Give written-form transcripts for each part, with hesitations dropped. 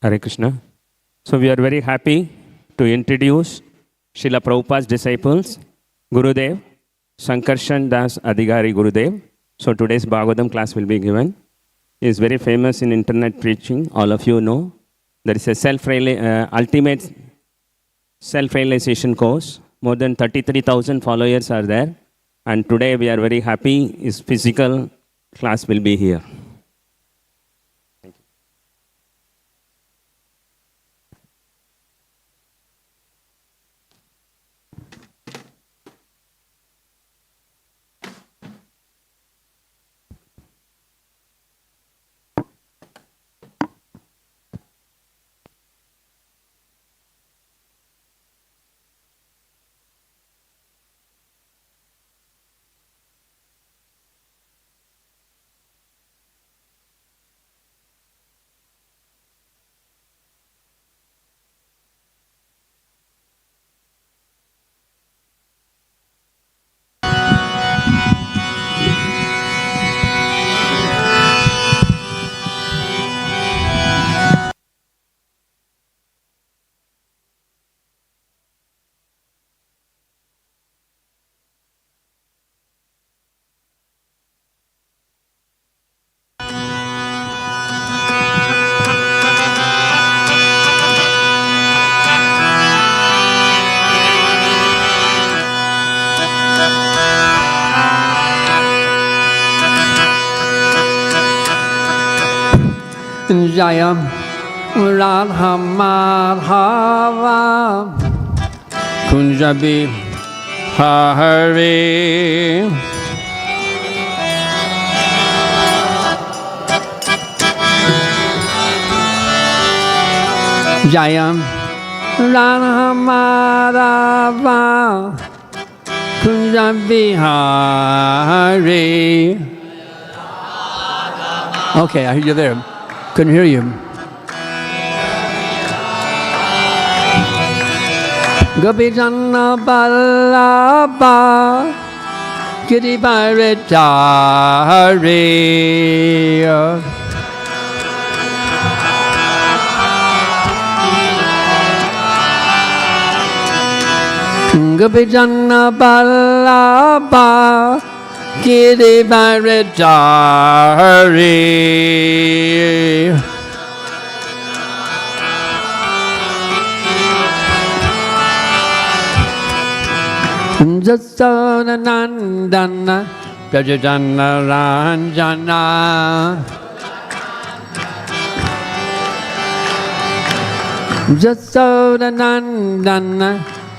Hare Krishna. So we are very happy to introduce Srila Prabhupada's disciples, Gurudev, Sankarshan Das Adhikari Gurudev. So today's Bhagavatam class will be given. He is very famous in internet preaching. All of you know. There is a ultimate self-realization course. More than 33,000 followers are there. And today we are very happy his physical class will be here. Jaya Radha Madhava Kunjabi Hari Jaya Radha Madhava Kunjabi Hari. Okay, I heard you there. Couldn't hear you. Guptāṁ Giri-bhai-ri-dhari. Guptāṁ Giri-bhai-ri-dhari. Jasodhanandana Prajadana Ranjana. Jasodhanandana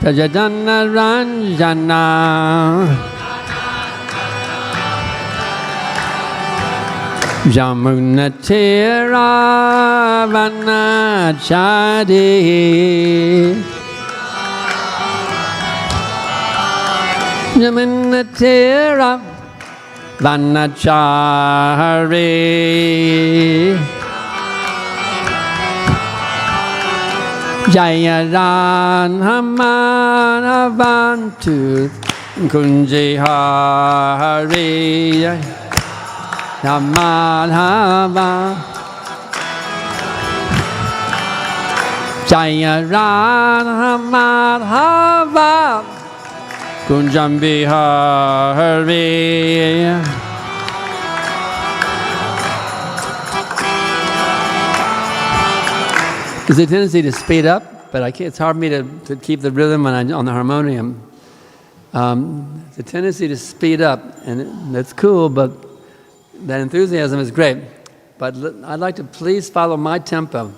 Prajadana Ranjana. Jamunatira Vanachadi. Jamunatira Vanachari. Jaya Radhamanavantu Kunjihari. Madhava Jaya Radha Madhava Kunjambihari. There's a tendency to speed up, but I can't, it's hard for me to keep the rhythm on the harmonium. There's a tendency to speed up, and that's cool, but that enthusiasm is great, but I'd like to please follow my tempo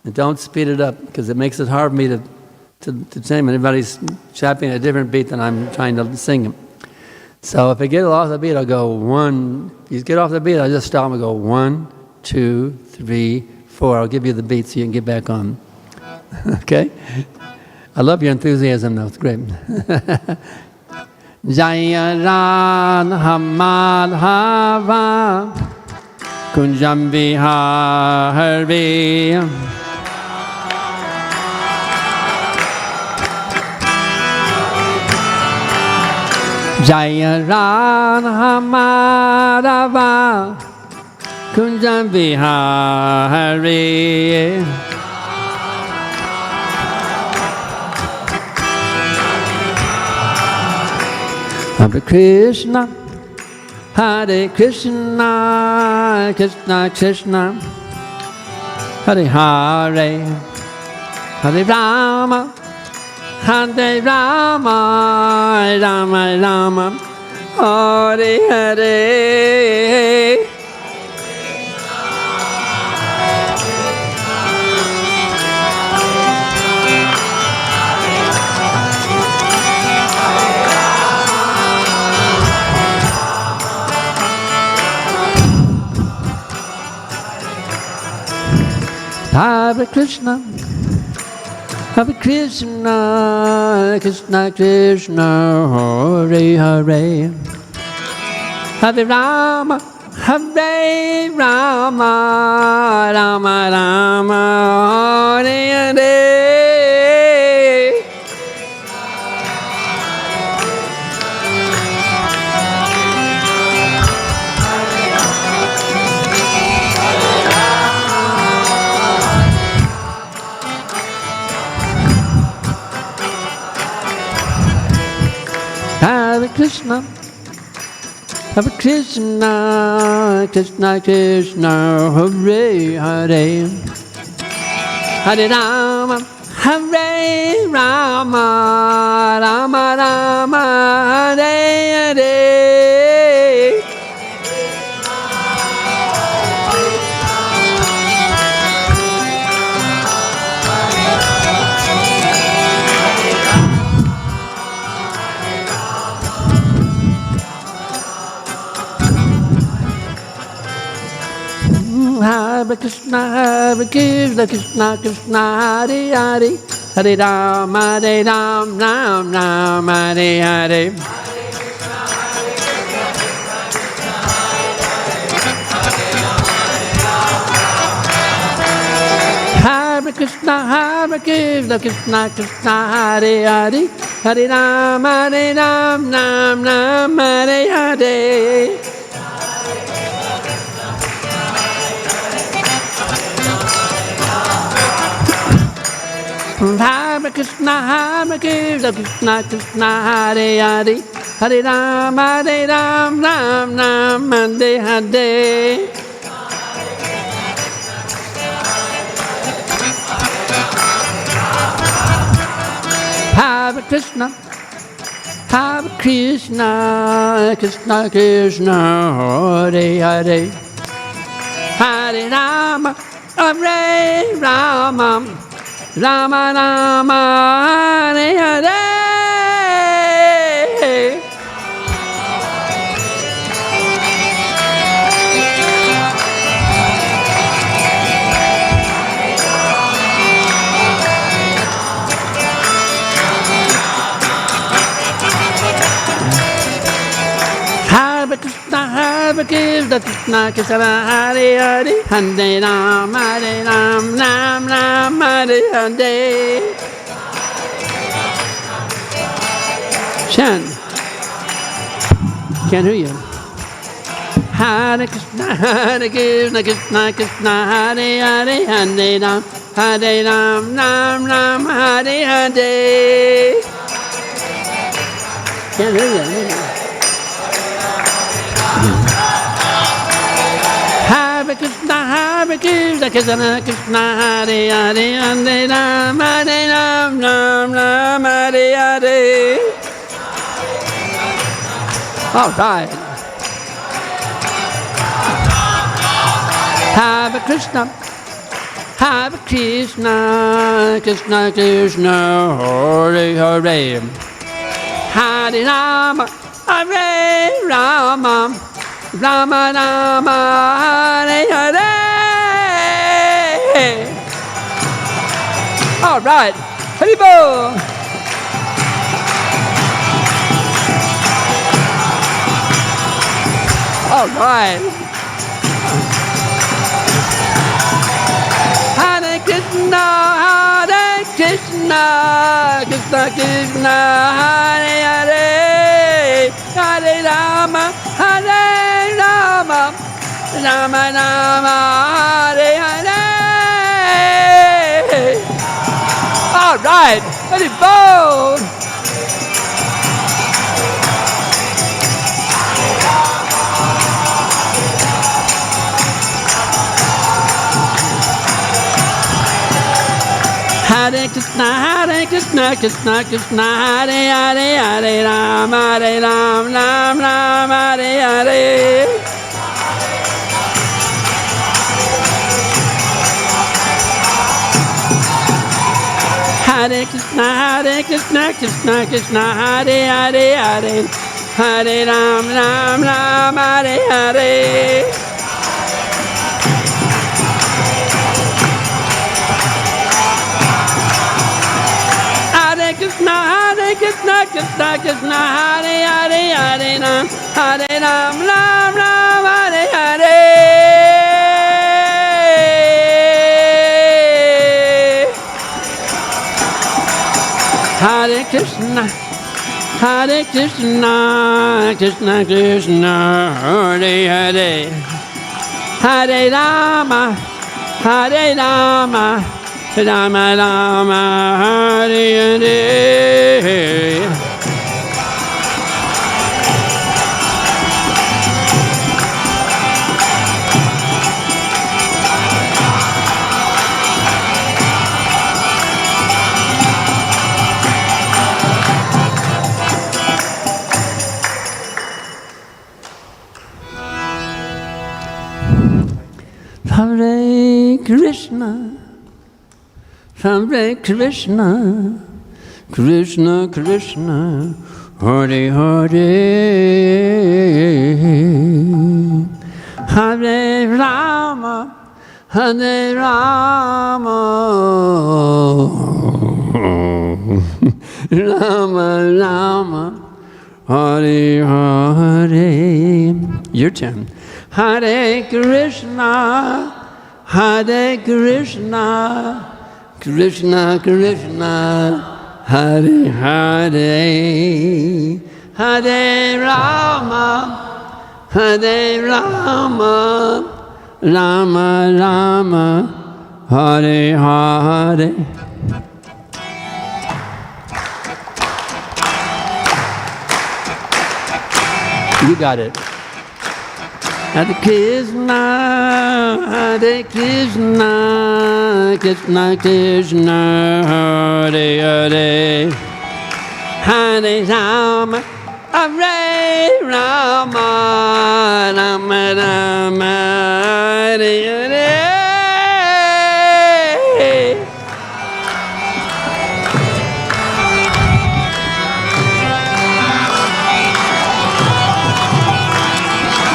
and don't speed it up, because it makes it hard for me to sing. Everybody's chapping a different beat than I'm trying to sing. So if I get off the beat, I'll go 1. If you get off the beat, I'll just stop and go 1, 2, 3, 4. I'll give you the beat so you can get back on. Okay? I love your enthusiasm, though. It's great. Jaya Radha Madhava Kunjambihari. Jaya Radha Madhava Kunjambihari. Hare Krishna, Hare Krishna, Krishna Krishna, Hare Hare, Hare Rama, Hare Rama, Rama Rama, Hare Hare. Hare Krishna, Hare Krishna, Krishna Krishna, Hare Hare, Hare Rama, Hare Rama, Rama Rama, Hare Hare. Hare Krishna, Hare Krishna, Krishna Krishna, Hare Hare, Hare Rama, Hare Rama, Rama Rama, Hare Hare. Hare Krishna, Hare Krishna, Krishna Krishna, Hare Hare, Hare Rama, Hare Ram, Ram Ram, Hare Hare. Hare Krishna, Hare Krishna, Krishna Krishna, Hare Hare, Hare Rama, Hare Ram, Ram Ram, Hare Hare. Hare Krishna, Hare Krishna, Krishna Krishna, Hare Hare, Hare Rama, Hare Ram, Ram Ram, Hare Hare. Hare Krishna, Hare Krishna, Krishna Krishna, Hare Hare, Hare Rama, Hare Rama, Rama Rama, Hare Hare. Hare Krishna, Hare Krishna, Krishna Krishna, Hare Hare, Hare Rama, Hare Ram, Ram Ram, Hare Hare. Chant. Can't hear you. Hare Krishna, Hare Krishna, Krishna Krishna, Hare Hare, Hare Ram, Ram Ram, Hare Hare. Can't hear you. Hare Krishna, Hare Krishna, Krishna Krishna, Hare Hare, Hare Ram, Ram Ram, Hare Hare. All right. Hare Krishna, Hare Krishna, Krishna Krishna, Hare Hare, Hare Rama, Hare Rama, Rama Rama, Hare Hare. All right, Haribol. All right. Hare Krishna, Hare Krishna, Krishna Krishna, Hare Hare, Hare Rama, Hare Rama, Rama Rama, Hare Hare. All right, Haribol. Hare Krishna, Krishna Krishna, Hare Hare, Hare Ram, Ram Ram, Hare Hare. Hare Krishna, Krishna Krishna, Hare Hare, Hare Ram, Ram, Hare Hare. Hare Krishna, Krishna Krishna, Hare Hare, Hare Ram, Ram, Hare Hare. Hare Krishna, Krishna Krishna, Hare Hare, Hare Rama, Rama Rama, Hare Hare. Hare Krishna, Krishna Krishna, Hare Hare, Hare Rama, Rama Rama, Hare Hare. Your turn. Hare Krishna, Krishna Krishna, Hare Hare, Hare Rama, Rama Rama, Hare Hare. You got it. Hare Krishna, Krishna Krishna, Hare Hare, Hare Rama, Hare Rama, Rama Rama, Hare Hare.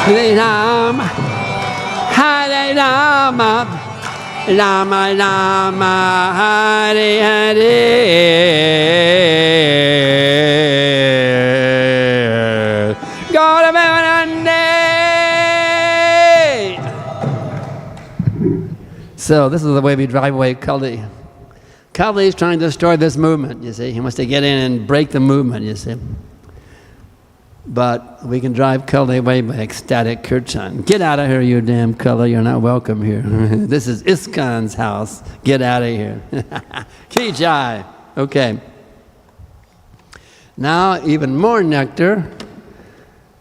Hare Rama, Rama Rama, Hare Hare. So this is the way we drive away Kali. Kali is trying to destroy this movement, you see. He wants to get in and break the movement, you see. But we can drive Kali away by ecstatic kirtan. Get out of here, you damn Kali. You're not welcome here. This is ISKCON's house. Get out of here. Ki Jai. Okay. Now, even more nectar.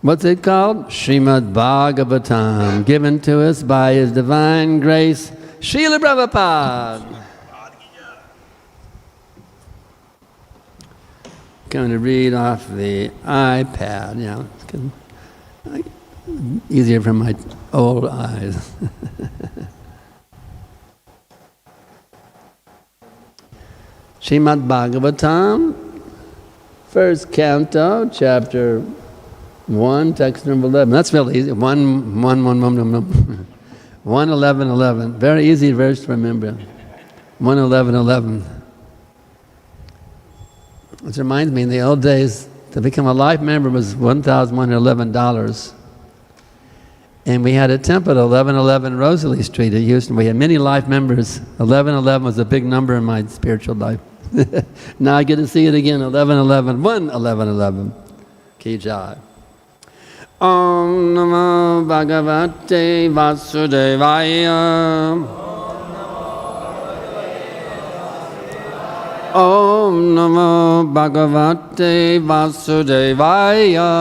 What's it called? Srimad-Bhagavatam, given to us by His Divine Grace, Srila Prabhupada. Going to read off the iPad, yeah, it's good. Easier for my old eyes. Srimad-Bhagavatam, first canto, chapter 1, text number 11. That's really easy. 1:11:11. Very easy verse to remember. 1:11:11. Which reminds me, in the old days, to become a life member was $1,111. And we had a temple at 1111 Rosalie Street at Houston. We had many life members. 1111 was a big number in my spiritual life. Now I get to see it again, 1111, 1:11:11. Ki Jai. Om Namo Bhagavate Vasudevaya. Om Namo Bhagavate Vasudevaya.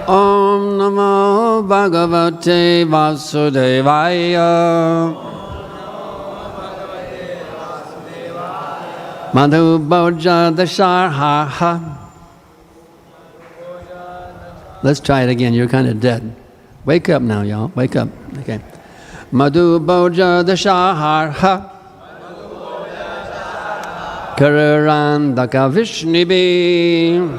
Om namo Bhagavate Vasudevaya. Madhu-bhoja-daśārhārha. Let's try it again. You're kind of dead. Wake up now, y'all. Wake up. Okay. Madhu-bhoja-daśārhārha. kukurāndhaka-vṛṣṇibhiḥ.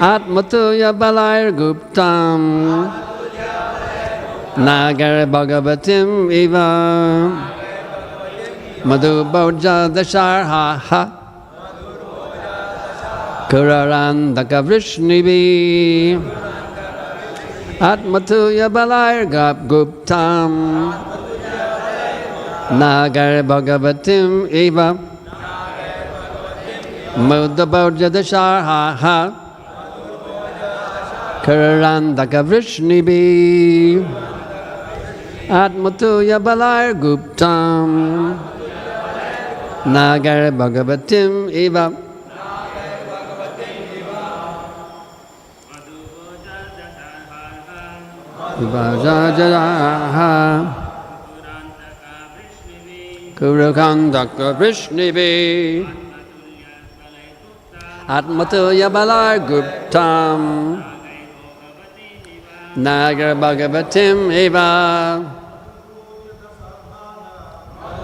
ātma-tulya-balair guptām. nāgair bhogavatīm iva. madhu-bhoja-daśārhārha. kukurāndhaka-vṛṣṇibhiḥ. ātma-tulya-balair guptām. nāgair bhogavatīm iva. madhu-bhoja-daśārhārha. kukurāndhaka-vṛṣṇibhiḥ. ātma-tulya-balair guptām. nāgair bhogavatīm iva. Madhu-bhoja-daśārhārha. kukurāndhaka-vṛṣṇibhiḥ. ātma-tulya-balair guptām. nāgair bhogavatīm iva.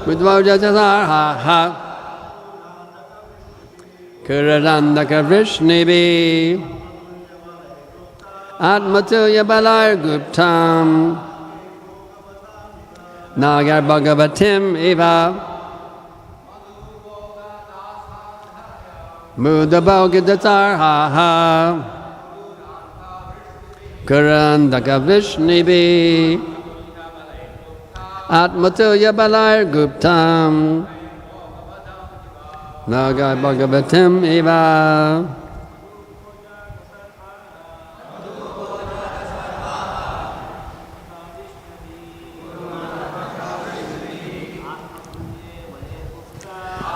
madhu-bhoja-daśārhārha. kukurāndhaka-vṛṣṇibhiḥ. ātma-tulya-balair guptām. nāgair bhogavatīm iva. madhu-bhoja-daśārhārha. kukurāndhaka-vṛṣṇibhiḥ. ātma-tulya-balair guptām. nāgair bhogavatīm iva.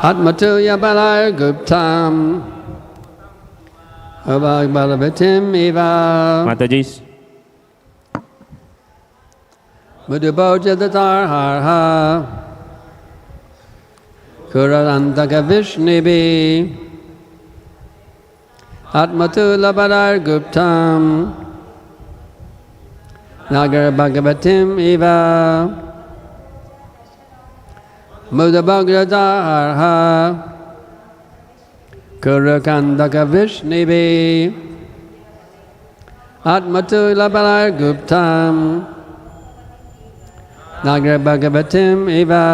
ātma-tulya-balair guptām. Bhogavatī iva. Mataji's. madhu-bhoja-daśārhārha. kukurāndhaka-vṛṣṇibhiḥ. ātma-tulya-balair guptām. nāgair bhogavatī iva. madhu-bhoja-daśārhā. kukurāndhaka-vṛṣṇibhiḥ. ātma-tulya-balair guptām. nāgair bhogavatī iva.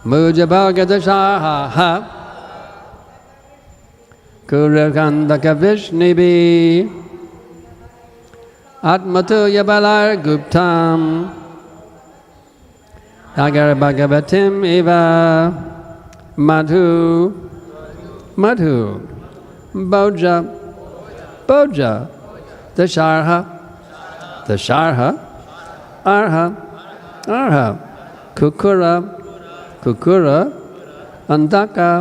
madhu-bhoja-daśārhā. kukurāndhaka-vṛṣṇibhiḥ. ātma-tulya-balair guptām. nāgair bhogavatī iva. madhu-bhoja-daśārhā. Daśārha. Arha. Kukura. Andhaka.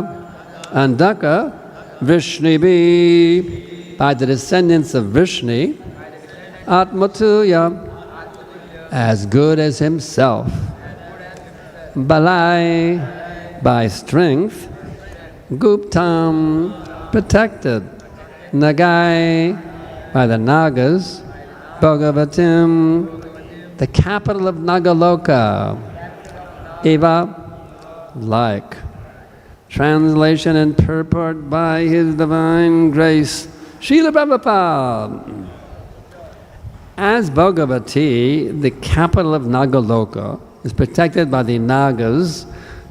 Vṛṣṇibhiḥ. By the descendants of Vṛṣṇi. ātma-tulya. As good as himself. Balaiḥ. By strength. Guptām. Protected. Nāgair. By the Nāgas. Bhogavatī. The capital of Nāgaloka. Eva. Like. Translation and purport by His Divine Grace, Srila Prabhupada. As Bhogavatī, the capital of Nāgaloka, is protected by the Nāgas,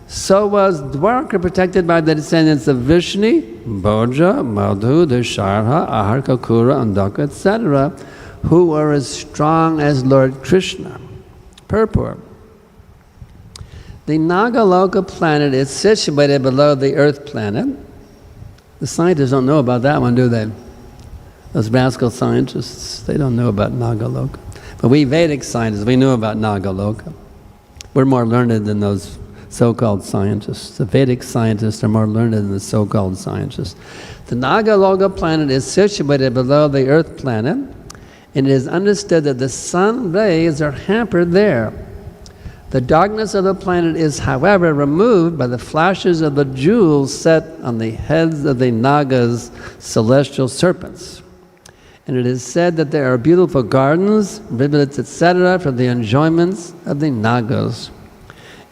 so was Dvaraka protected by the descendants of Vṛṣṇi, Bhoja, Madhu, Daśārha, Arha, Kukura, Andhaka, etc., who were as strong as Lord Kṛṣṇa. Purport. The Nāgaloka planet is situated below the Earth planet. The scientists don't know about that one, do they? Those rascal scientists, they don't know about Nāgaloka. But we Vedic scientists, we know about Nāgaloka. We're more learned than those so-called scientists. The Vedic scientists are more learned than the so-called scientists. The Nāgaloka planet is situated below the Earth planet, and it is understood that the sun rays are hampered there. The darkness of the planet is, however, removed by the flashes of the jewels set on the heads of the Nāgas, celestial serpents. And it is said that there are beautiful gardens, rivulets, etc., for the enjoyments of the Nāgas.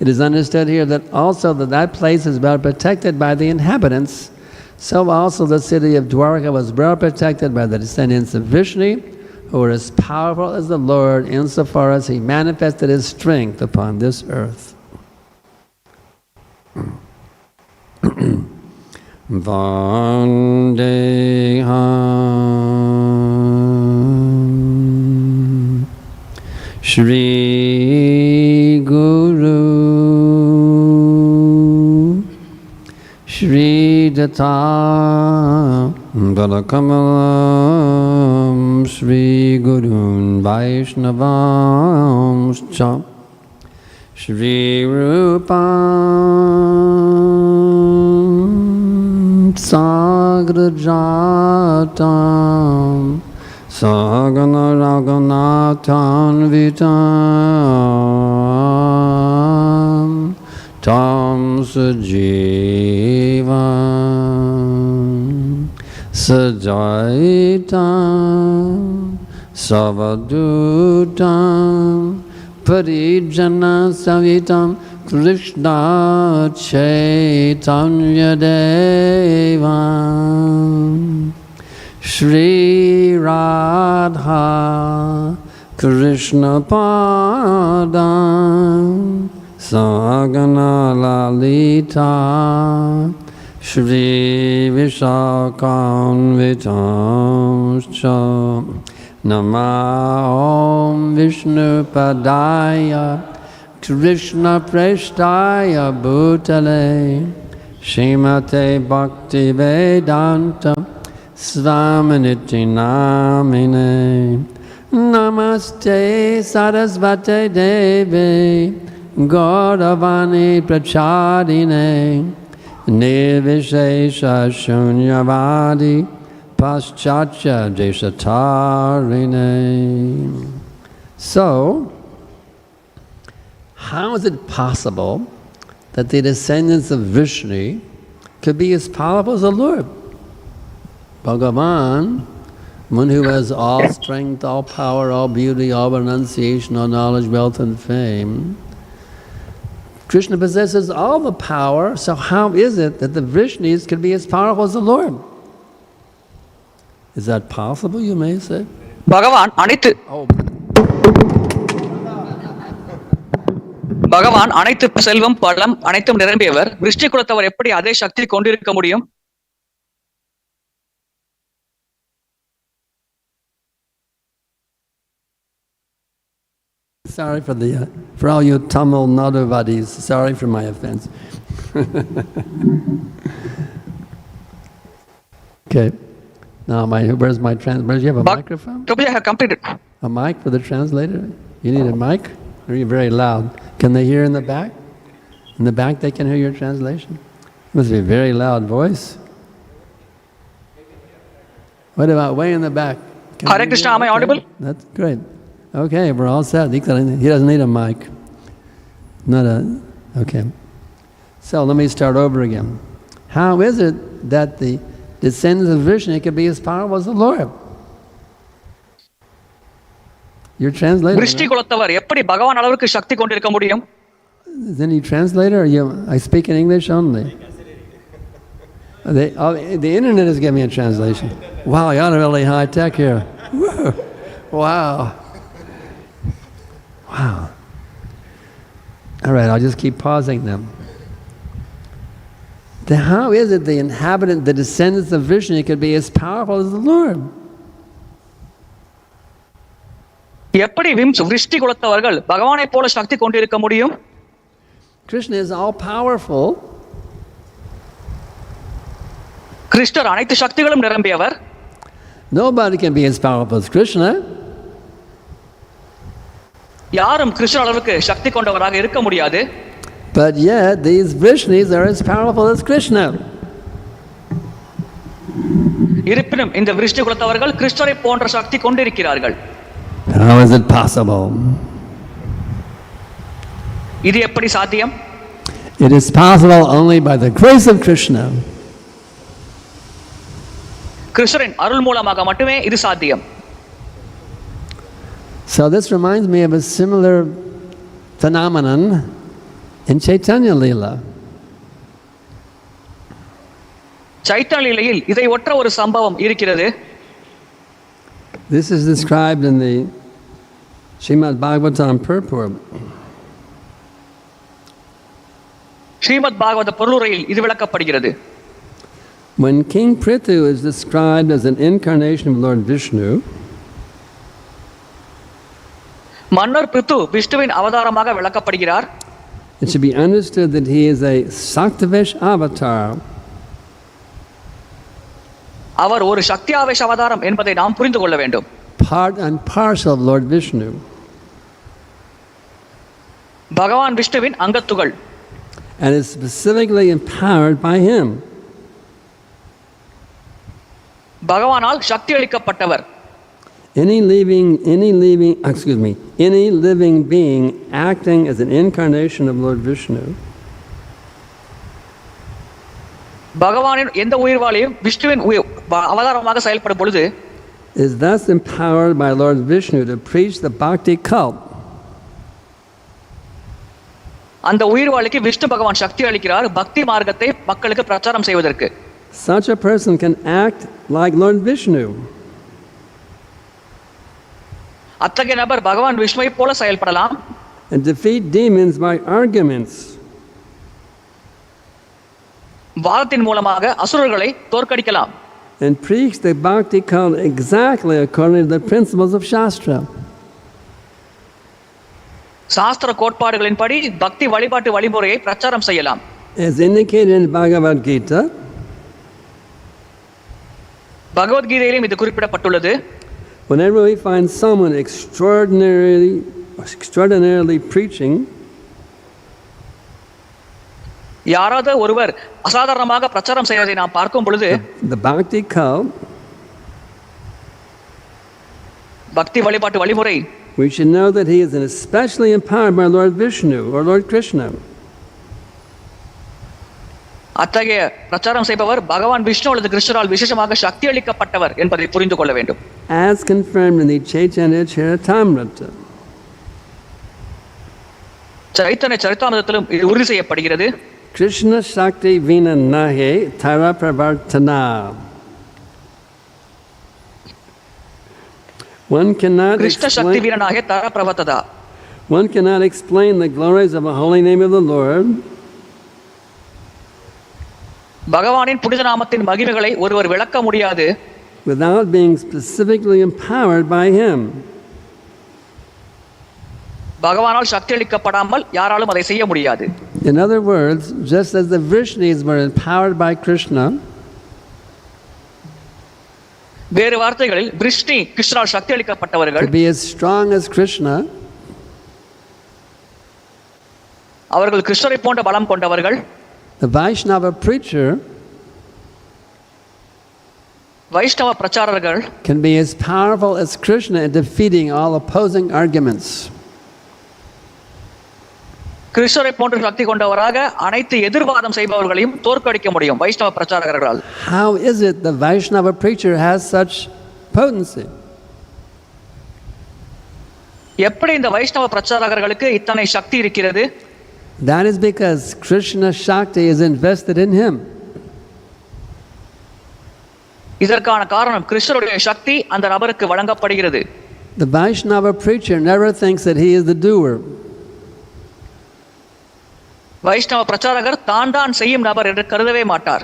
It is understood here that also that place is well protected by the inhabitants. So also the city of Dvaraka was well protected by the descendants of Vṛṣṇi, who are as powerful as the Lord insofar as he manifested his strength upon this earth. Vandeham Shri Guru Shri Datta Balakamalam Shri Gurun Vaishnavam Cha Shri Rupam Sagrajatam Sagana Raghunathan Vitam Tam Sajivam Sajaitam Savadutam Parijana Savitam Krishna Chaitanya Devam Shri Radha Krishna Padam Sagana Lalita Shri Vishakam Vitamscha Nama Om Vishnu Padaya Krishna Preshtaya Bhutale Shrimate Bhakti Vedanta Svaminiti Namine Namaste Sarasvate Devi Gauravani Prachadine Nirvishesha Shunyavadi Paschatya Deshatarine. So, how is it possible that the descendants of Vṛṣṇi could be as powerful as the Lord? Bhagavan, one who has all strength, all power, all beauty, all renunciation, all knowledge, wealth and fame. Krishna possesses all the power, so how is it that the Vṛṣṇis could be as powerful as the Lord? Is that possible, you may say? Bhagavan அனைத்து செல்வம் பலம் அனைத்தும் நிரம்பியவர் விருஷ்டி குலத்தவர் எப்படி அதே சக்தி கொண்டிருக்க முடியும்? Sorry for all you Tamil Naduvadis. Sorry for my offense. Okay. Now, where's my translator? Do you have a microphone? I have completed. A mic for the translator? You need a mic? Or are you very loud? Can they hear in the back? In the back they can hear your translation? It must be a very loud voice. What about way in the back? Hare Krishna, am I audible? Okay. That's great. Okay, we're all set. He doesn't need a mic. Okay. So let me start over again. How is it that the descendants of Vṛṣṇi can be as powerful as the Lord? Your translator. விருஷ்டி குலத்தவர் எப்படி பகவான் அளவுக்கு சக்தி கொண்டிருக்க முடியும்? Is any translator? I speak in English only. The internet is giving me a translation. Wow, you're really high tech here. Wow. Wow. All right, I'll just keep pausing them. Then how is it the descendants of Vṛṣṇi could be as powerful as the Lord? எப்படி விருஷ்டி குலத்தவர்கள் பகவானை போல சக்தி கொண்டிருக்க முடியும்? Krishna is all powerful. கிருஷ்ணர் அனைத்து சக்திகளும் நிரம்பியவர். Nobody can be as powerful as Krishna. யாரும் கிருஷ்ணர் அளவுக்கு சக்தி கொண்டவராக இருக்க முடியாது. But yet, these Vṛṣnis are as powerful as Kṛṣṇa. இருப்பினும் இந்த விருஷ்ணி குலத்தவர்கள் கிருஷ்ணரை போன்ற சக்தி கொண்டிருக்கிறார்கள். How is it possible? இது எப்படி சாத்தியம்? It is possible only by the grace of Kṛṣṇa. கிருஷ்ணரின் அருள் மூலமாக மட்டுமே இது சாத்தியம். So this reminds me of a similar phenomenon in Chaitanya Leela. Chaitanya லீலையில் இதை ஒற்ற ஒரு சம்பவம் இருக்கிறது. This is described in the Srimad-Bhagavatam Purport. ஸ்ரீமத்-பாகவத பொருளுரையில் இது விளக்கப்படுகிறது. When King Prithu is described as an incarnation of Lord Vṛṣṇu, மன்னர் பிருத்து விஷ்ணுவின் அவதாரமாக விளக்கப்படுகிறார். it should be understood that he is a Saktavesh avatar. அவர் ஒரு சக்தி ஆவேச அவதாரம் என்பதை நாம் புரிந்து கொள்ள வேண்டும். Part and parcel of Lord Vṛṣṇu. பகவான் விஷ்ணுவின் அங்கத்துகள். And is specifically empowered by him. பகவானால் சக்தி அளிக்கப்பட்டவர். Any living being acting as an incarnation of Lord Vṛṣṇu பகவானின் எந்த உயிர்வாளியும் விஷ்ணுவின் அவதாரமாக செயல்படும் பொழுது is thus empowered by Lord Vṛṣṇu to preach the bhakti cult. அந்த உயிர்வாளிக்கு விஷ்ணு பகவான் சக்தி அளிக்கிறார் பக்தி மார்க்கத்தை மக்களுக்கு பிரச்சாரம் செய்வதற்கு. Such a person can act like Lord Vṛṣṇu. அத்தகைய நபர் பகவான் விஷ்ணுவை போல செயல்படலாம். And defeat demons by arguments. வாதத்தின் மூலமாக அசுரர்களை தோற்கடிக்கலாம். And preach the bhakti cult exactly according to the principles of Shastra. சாஸ்திர கோட்பாடுகளின்படி பக்தி வழிபாட்டு வழிமுறையை பிரச்சாரம் செய்யலாம். As indicated in Bhagavad Gita, பகவத்கீதையிலும் இது குறிப்பிடப்பட்டுள்ளது. whenever we find someone extraordinarily preaching, யாராவது ஒருவர் அசாதாரணமாக பிரச்சாரம் செய்வதை நாம் பார்க்கும் பொழுது the bhakti cult, பக்தி வழிபாட்டு வழிமுறை, we should know that he is especially empowered by Lord Vṛṣṇu or Lord Kṛṣṇa. அத்தகைய பிரச்சாரம் செய்பவர் பகவான் விஷ்ணு அல்லது கிருஷ்ணரால் விசேஷமாக சக்தி அளிக்கப்பட்டவர் என்பதை புரிந்து கொள்ள வேண்டும். As confirmed in the Chaitanya Charitamrita. Chaitanya சரிதாமிரத்திலும் இது உறுதி செய்யப்படுகிறது. Krishna Shakti Vina Nahe Tara Pravartana. One cannot explain the glories of the holy name of the Lord பகவானின் புனித நாமத்தின் மகிமைகளை ஒருவர் விளக்க முடியாது without being specifically empowered by him. பகவானால் சக்தி அளிக்கப்படாமல் யாராலும் அதை செய்ய முடியாது. In other words, just as the Vṛṣnis were empowered by Kṛṣṇa, வேறு வார்த்தைகளில் விருஷ்ணி கிருஷ்ணரால் சக்தி அளிக்கப்பட்டவர்கள், to be as strong as Kṛṣṇa, அவர்கள் கிருஷ்ணரை போன்ற பலம் கொண்டவர்கள். the Vaishnava preacher Vaishnava பிரச்சாரர்கள் can be as powerful as Kṛṣṇa in defeating all opposing arguments. கிருஷ்ணரை போன்ற சக்தி கொண்டவராக அனைத்து எதிர்வாதம் செய்பவர்களையும் தோற்கடிக்க முடியும் வைஷ்ணவ பிரச்சாரகர்களால். How is it the Vaishnava preacher has such potency? எப்படி இந்த வைஷ்ணவ பிரச்சாரகர்களுக்கு இத்தனை சக்தி இருக்கிறது? That is because Kṛṣṇa Shakti is invested in him. இதற்கான காரணம் கிருஷ்ணருடைய சக்தி அந்த நபருக்கு வழங்கப்படுகிறது. The Vaishnava preacher never thinks that he is the doer. வைஷ்ணவ பிரச்சாரகர் தான் செய்யும் நபர் என்று கருதவே மாட்டார்.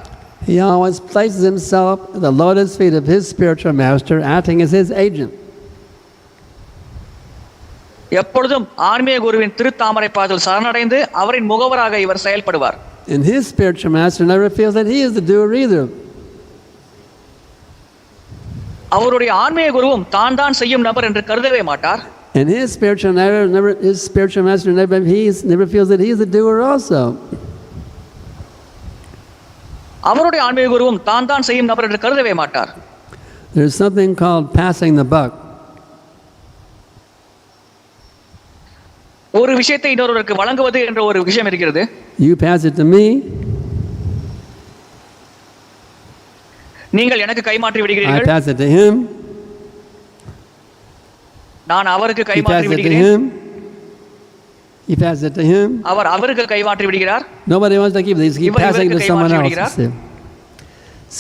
He always places himself at the lotus feet of his spiritual master, acting as his agent. எப்பொழுதும் ஆன்மீக குருவின் திருத்தாமரை பாதத்தில் சரணடைந்து அவரின் முகவராக இவர் செயல்படுவார். And his spiritual master never feels that he is the doer either. அவருடைய ஆன்மீக குருவும் தான் செய்யும் நபர் என்று கருதவே மாட்டார். And his spiritual master never feels that he is the doer also. அவருடைய ஆன்மீக குருவும் தான் தான் செய்யும் நபர் என்று கருதவே மாட்டார். There's something called passing the buck. ஒரு விஷயத்தை இன்னொருவருக்கு வழங்குவது என்ற ஒரு விஷயம் இருக்கிறது. You pass it to me. நீங்கள் எனக்கு கைமாற்றி விடுகிறீர்கள். I pass it to him. நான் அவருக்கு He கைமாற்றி passes it to விடுகிறேன். him. He passes it to him. அவர் அவருக்கு கைமாற்றி விடுகிறார். Nobody wants to keep it. He's passing it to someone else.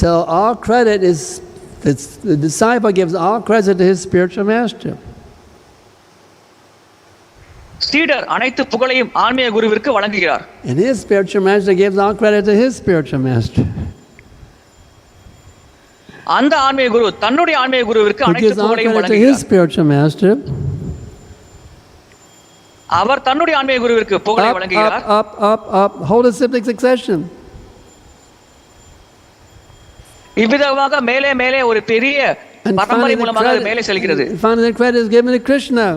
So all credit is, the disciple gives all credit to his spiritual master. சீடர் அனைத்து புகழையும் ஆன்மீக குருவிற்கு வழங்குகிறார். And his spiritual master gives all credit to his spiritual master. அந்த ஆன்மீக குரு தன்னுடைய ஆன்மீக குருவிற்கு அனைத்து புகழையும் வழங்குகிறார். His spiritual master. அவர் தன்னுடைய ஆன்மீக குருவிற்கு புகழை வழங்குகிறார். Up, hold a cyclic succession. இவ்விதமாக மேலே மேலே ஒரு பெரிய பரம்பரை மூலமாக மேலே செல்கிறது. Finally the credit is given to Kṛṣṇa.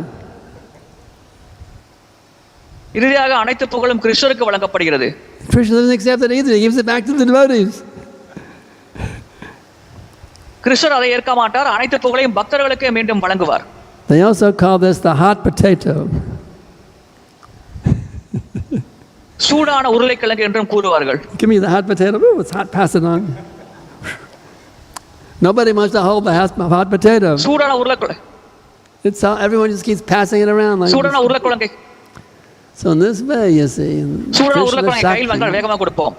இறுதியாக அனைத்து புகழும் கிருஷ்ணருக்கு வழங்கப்படுகிறது. Kṛṣṇa doesn't accept it either. He gives it back to the devotees. கிருஷ்ணர் அதை ஏற்க மாட்டார். அனைத்து புகழையும் பக்தர்களுக்கே மீண்டும் வழங்குவார். They also call this the hot potato. சூடான உருளைக்கிழங்கு என்றும் கூறுவார்கள். Give me the hot potato. Oh, it's hot. Pass it on. Nobody wants to hold the hot potato. சூடான உருளைக்கிழங்கு. It's all, everyone just keeps passing it around like சூடான உருளைக்கிழங்கு. So in this way, you see, சூடான உருளைக்கிழங்கு கையில் வந்தால் வேகமாக கொடுப்போம்.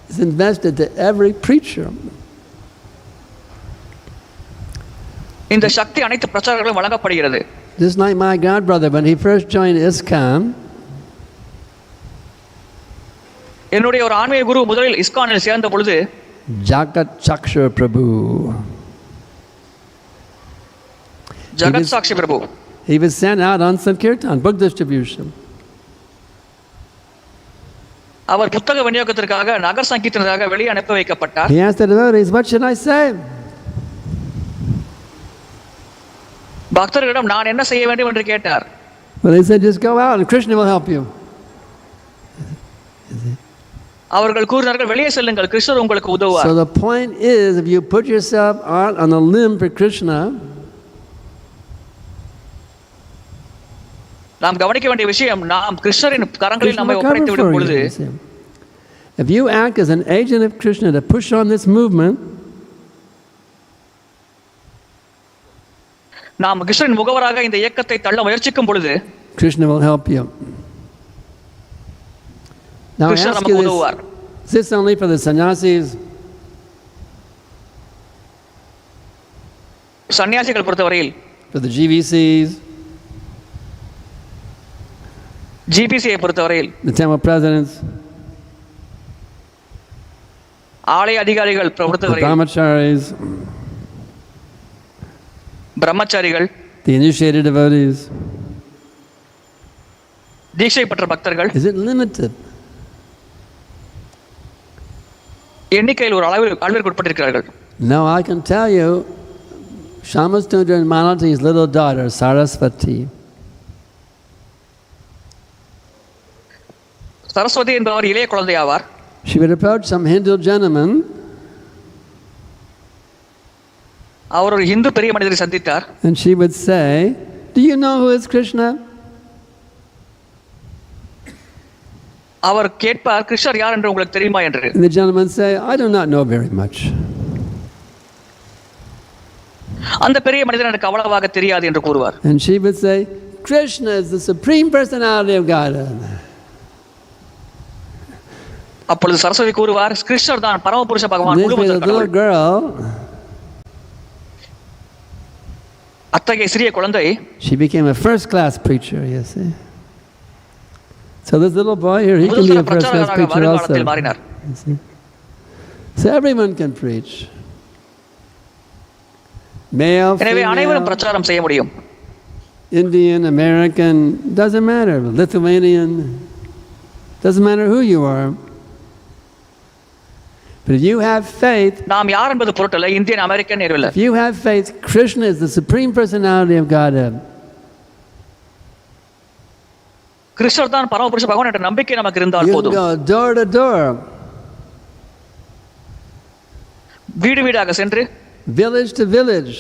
It's invested to every preacher. இந்த சக்தி அனைத்து பிரச்சாரங்களும் வழங்கப்படுகிறது. Just like my god brother when he first joined ISKCON. என்னுடைய ஒரு ஆன்மீக குரு முதலில் இஸ்கானில் சேர்ந்த பொழுது Jagat Chakshur Prabhu. Jagat Sakshi Prabhu. He was sent out on some kirtan, book distribution. அவர் புத்தக விநியோகத்திற்காக நகர் சங்கீர்த்தனத்திற்காக வெளியே அனுப்பி வைக்கப்பட்டார். He asked the devotees, what should I say? பக்தர்களிடம் நான் என்ன செய்ய வேண்டும் என்று கேட்டார். Well, they said, just go out and Kṛṣṇa will help you. அவர்கள் கூறினார்கள், வெளியே செல்லுங்கள், கிருஷ்ணர் உங்களுக்கு உதவுவார். So the point is, if you put yourself out on a limb for Kṛṣṇa, நாம் கவனிக்க வேண்டிய விஷயம், நாம் கிருஷ்ணரின் கரங்களில் நம்மை ஒப்படைத்து விடும் பொழுது, if you act as an agent of Kṛṣṇa to push on this movement, நாம் கிருஷ்ணரின் முகவராக இந்த இயக்கத்தை தள்ள முயற்சிக்கும் பொழுது, Kṛṣṇa will help you. Now I ask you this, is this only for the sannyasis? சன்னியாசிகள் பொறுத்தவரையில், For the GVCs? ஜிபிசியை பொறுத்தவரையில், The temple presidents? ஆலய அதிகாரிகள் The பொறுத்தவரையில், brahmacharis? பிரம்மச்சாரிகள், The initiated devotees? தீட்சை பெற்ற பக்தர்கள், Is it limited? எண்ணிக்கையில் ஒரு அளவிற்கு உட்பட்டிருக்கிறார்கள். No, I can tell you, Shamastundra and Malati's little daughter, Saraswati, Saraswati என்பவர் இளைய குழந்தை ஆவார். she would approach some Hindu gentleman, அவர் ஒரு இந்து பெரிய மனிதரை சந்தித்தார். and she would say, do you know who is Kṛṣṇa? அவர் கேட்பார், கிருஷ்ணர் யார் என்று உங்களுக்கு தெரியுமா என்று. And the gentleman say, I do not know very much. அந்த பெரிய மனிதர் எனக்கு அவ்வளவாக தெரியாது என்று கூறுவார். And she would say, Kṛṣṇa is the supreme personality of Godhead. அப்பொழுது சரஸ்வதி கூறுவார், கிருஷ்ணர் தான் பரமபுருஷ பகவான், This முழுமுதற் little கடவுள். girl, அத்தகைய சிறிய குழந்தை, she became a first class preacher, you see. So this little boy here, he can be a first class preacher also. You see? So everyone can preach. Male, எனவே அனைவரும் female, பிரச்சாரம் செய்ய முடியும். Indian, American, doesn't matter. Lithuanian, doesn't matter who you are. But if you have faith, நாம் யார் என்பது பொருட்டல்ல, Indian, American, நேரவில்லை. if you have faith, Kṛṣṇa is the supreme personality of Godhead. கிருஷ்ணர் தான் பரமபுருஷ பகவான் என்ற நம்பிக்கை நமக்கு இருந்தால் You can போதும். go door to door, வீடு வீடாக சென்று, village to village,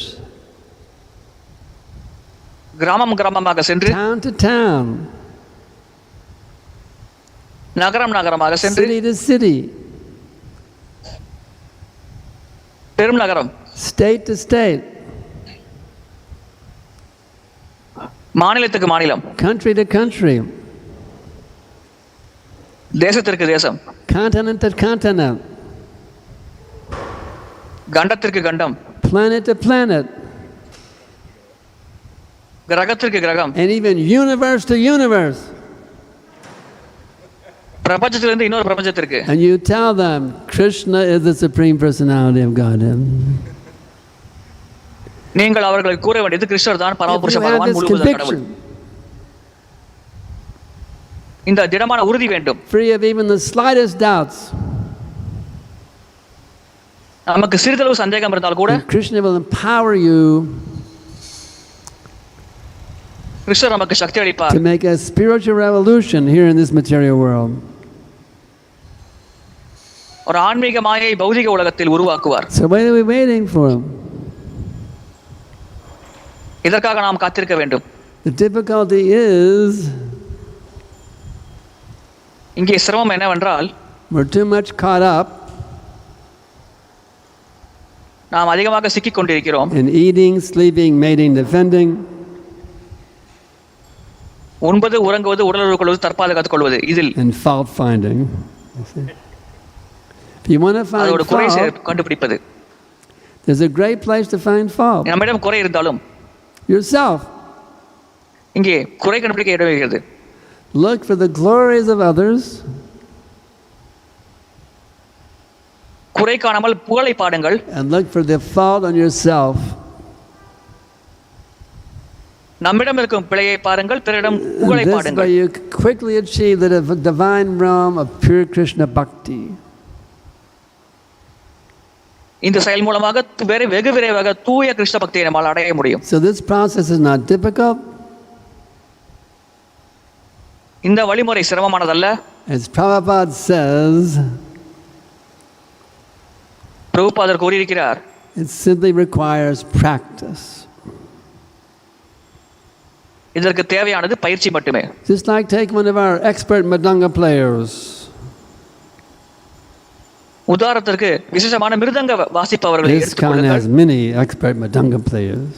கிராமம் கிராமமாக சென்று, town to town, நகரம் நகரமாக சென்று, city to city, பெரும் நகரம், state to state, மாநிலத்துக்கு மாநிலம், country to country, தேசத்திற்கு தேசம், continent to continent, கண்டத்திற்கு கண்டம், planet to planet, கிரகத்திற்கு கிரகம், and even universe to universe. பிரபஞ்சத்திலிருந்து இன்னொரு பிரபஞ்சத்திற்கு. And you tell them, Krishna is the Supreme Personality of Godhead. நீங்கள் அவர்களுக்கு கூற வேண்டியது கிருஷ்ணர் தான் பரமபுருஷ If you have பகவான், this முழுமுதற் கடவுள். conviction, இந்த திடமான உறுதி வேண்டும். free of even the slightest doubts, நமக்கு சிறிதளவு சந்தேகம் இருந்தால் கூட and Krishna will empower you கிருஷ்ணர் நமக்கு சக்தி அளிப்பார். to make a spiritual revolution here in this material world. ஒரு ஆன்மீக மாயை பௌதிக உலகத்தில் உருவாக்குவார். So what are we waiting for? இதற்காக நாம் காத்திருக்க வேண்டும். The difficulty is இங்கே சிரமம் என்னவென்றால் we're too much caught up நாம் அதிகமாக சிக்கிக் கொண்டிருக்கிறோம். in eating, sleeping, mating, defending, உண்பது, உறங்குவது, உடலுறவு கொள்வது, தற்பாதுகாத்துக் கொள்வது, இதில் and fault finding. If you want to find அதோட குறை fault, கண்டுபிடிப்பது. there's a great place to find fault. நம்மிடம் குறை இருந்தாலும் Yourself. இங்கே குறை கண்டுபிடிக்க இடம் இருக்கிறது. Look for the glories of others, குறை காணாமல் புகழை பாடுங்கள். and look for the fault on yourself. நம்மிடம் இருக்கும் பிழையை பாருங்கள், பிறரிடம் புகழை This way பாடுங்கள். you quickly achieve the divine realm of pure Krishna bhakti. இந்த செயல் மூலமாக வெகு விரைவாக தூய கிருஷ்ண பக்தியை நம்மால் அடைய முடியும். So this process is not difficult. இந்த வழிமுறை சிரமமானதல்ல. As Prabhupada says, பிரபுபாதர் கூறியிருக்கிறார், it simply requires practice. இதற்கு தேவையானது பயிற்சி மட்டுமே. Just like take one of our expert madanga players. உதாரணத்திற்கு விசேஷமான மிருதங்க வாசிப்பவர்களை This kind has எடுத்துக்கொள்ளுங்கள். many expert madanga players.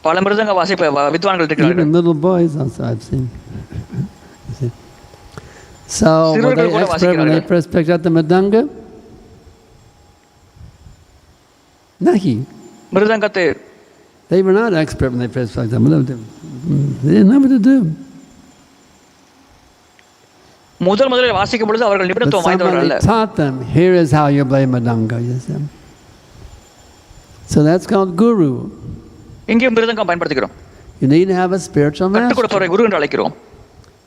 பல மிருதங்க வாசிப்ப வித்வான்கள் Even இருக்கிறார்கள். little boys also I've seen. So were they expert when they first picked up the madanga? Nahi. மிருதங்கத்தை They were not expert when they first picked up the madanga. They didn't know what to do. முதலில் வாசிக்கும் பொழுது அவர்கள் But நிபுணத்துவம் வாய்ந்தவர்கள் somebody அல்ல. taught them, here is how you play madanga. You see? So that's called guru. இங்கே மிருதங்கம் பயன்படுத்துகிறோம். You need to have a spiritual கற்றுக் master. கொடுப்பவரை குரு என்று அழைக்கிறோம்.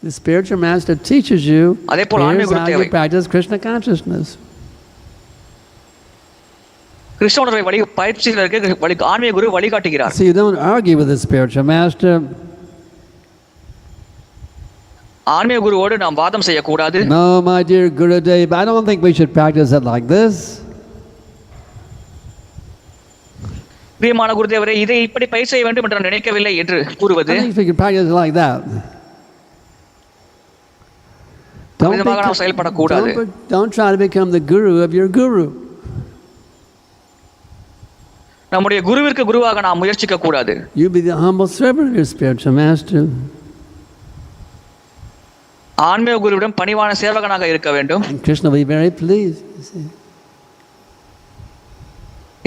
The spiritual master teaches you, அதேபோல் here's ஆன்மீக குரு how you தேவை. practice Krishna consciousness. கிருஷ்ண உணர்வை வழி பயிற்சிகளுக்கு ஆன்மீக குரு வழிகாட்டுகிறார். So you don't argue with the spiritual master. ஆன்மீக குருவோடு நாம் வாதம் செய்யக்கூடாது. No, my dear Gurudev, I don't think we should practice it like this. பிரியமான குருதேவரே, இதை இப்படி பயிர் செய்ய வேண்டும் என்று நான் நினைக்கவில்லை என்று கூறுவது I think we could practice it like that. விதமாக நாம் செயல்படக்கூடாது. Don't try to become the guru of your guru. நம்முடைய குருவிற்கு குருவாக நாம் முயற்சிக்க கூடாது. You be the humble servant of your spiritual master. ஆன்மீக குருவிடம் பணிவான சேவகனாக இருக்க வேண்டும். And Krishna will be very pleased. You see.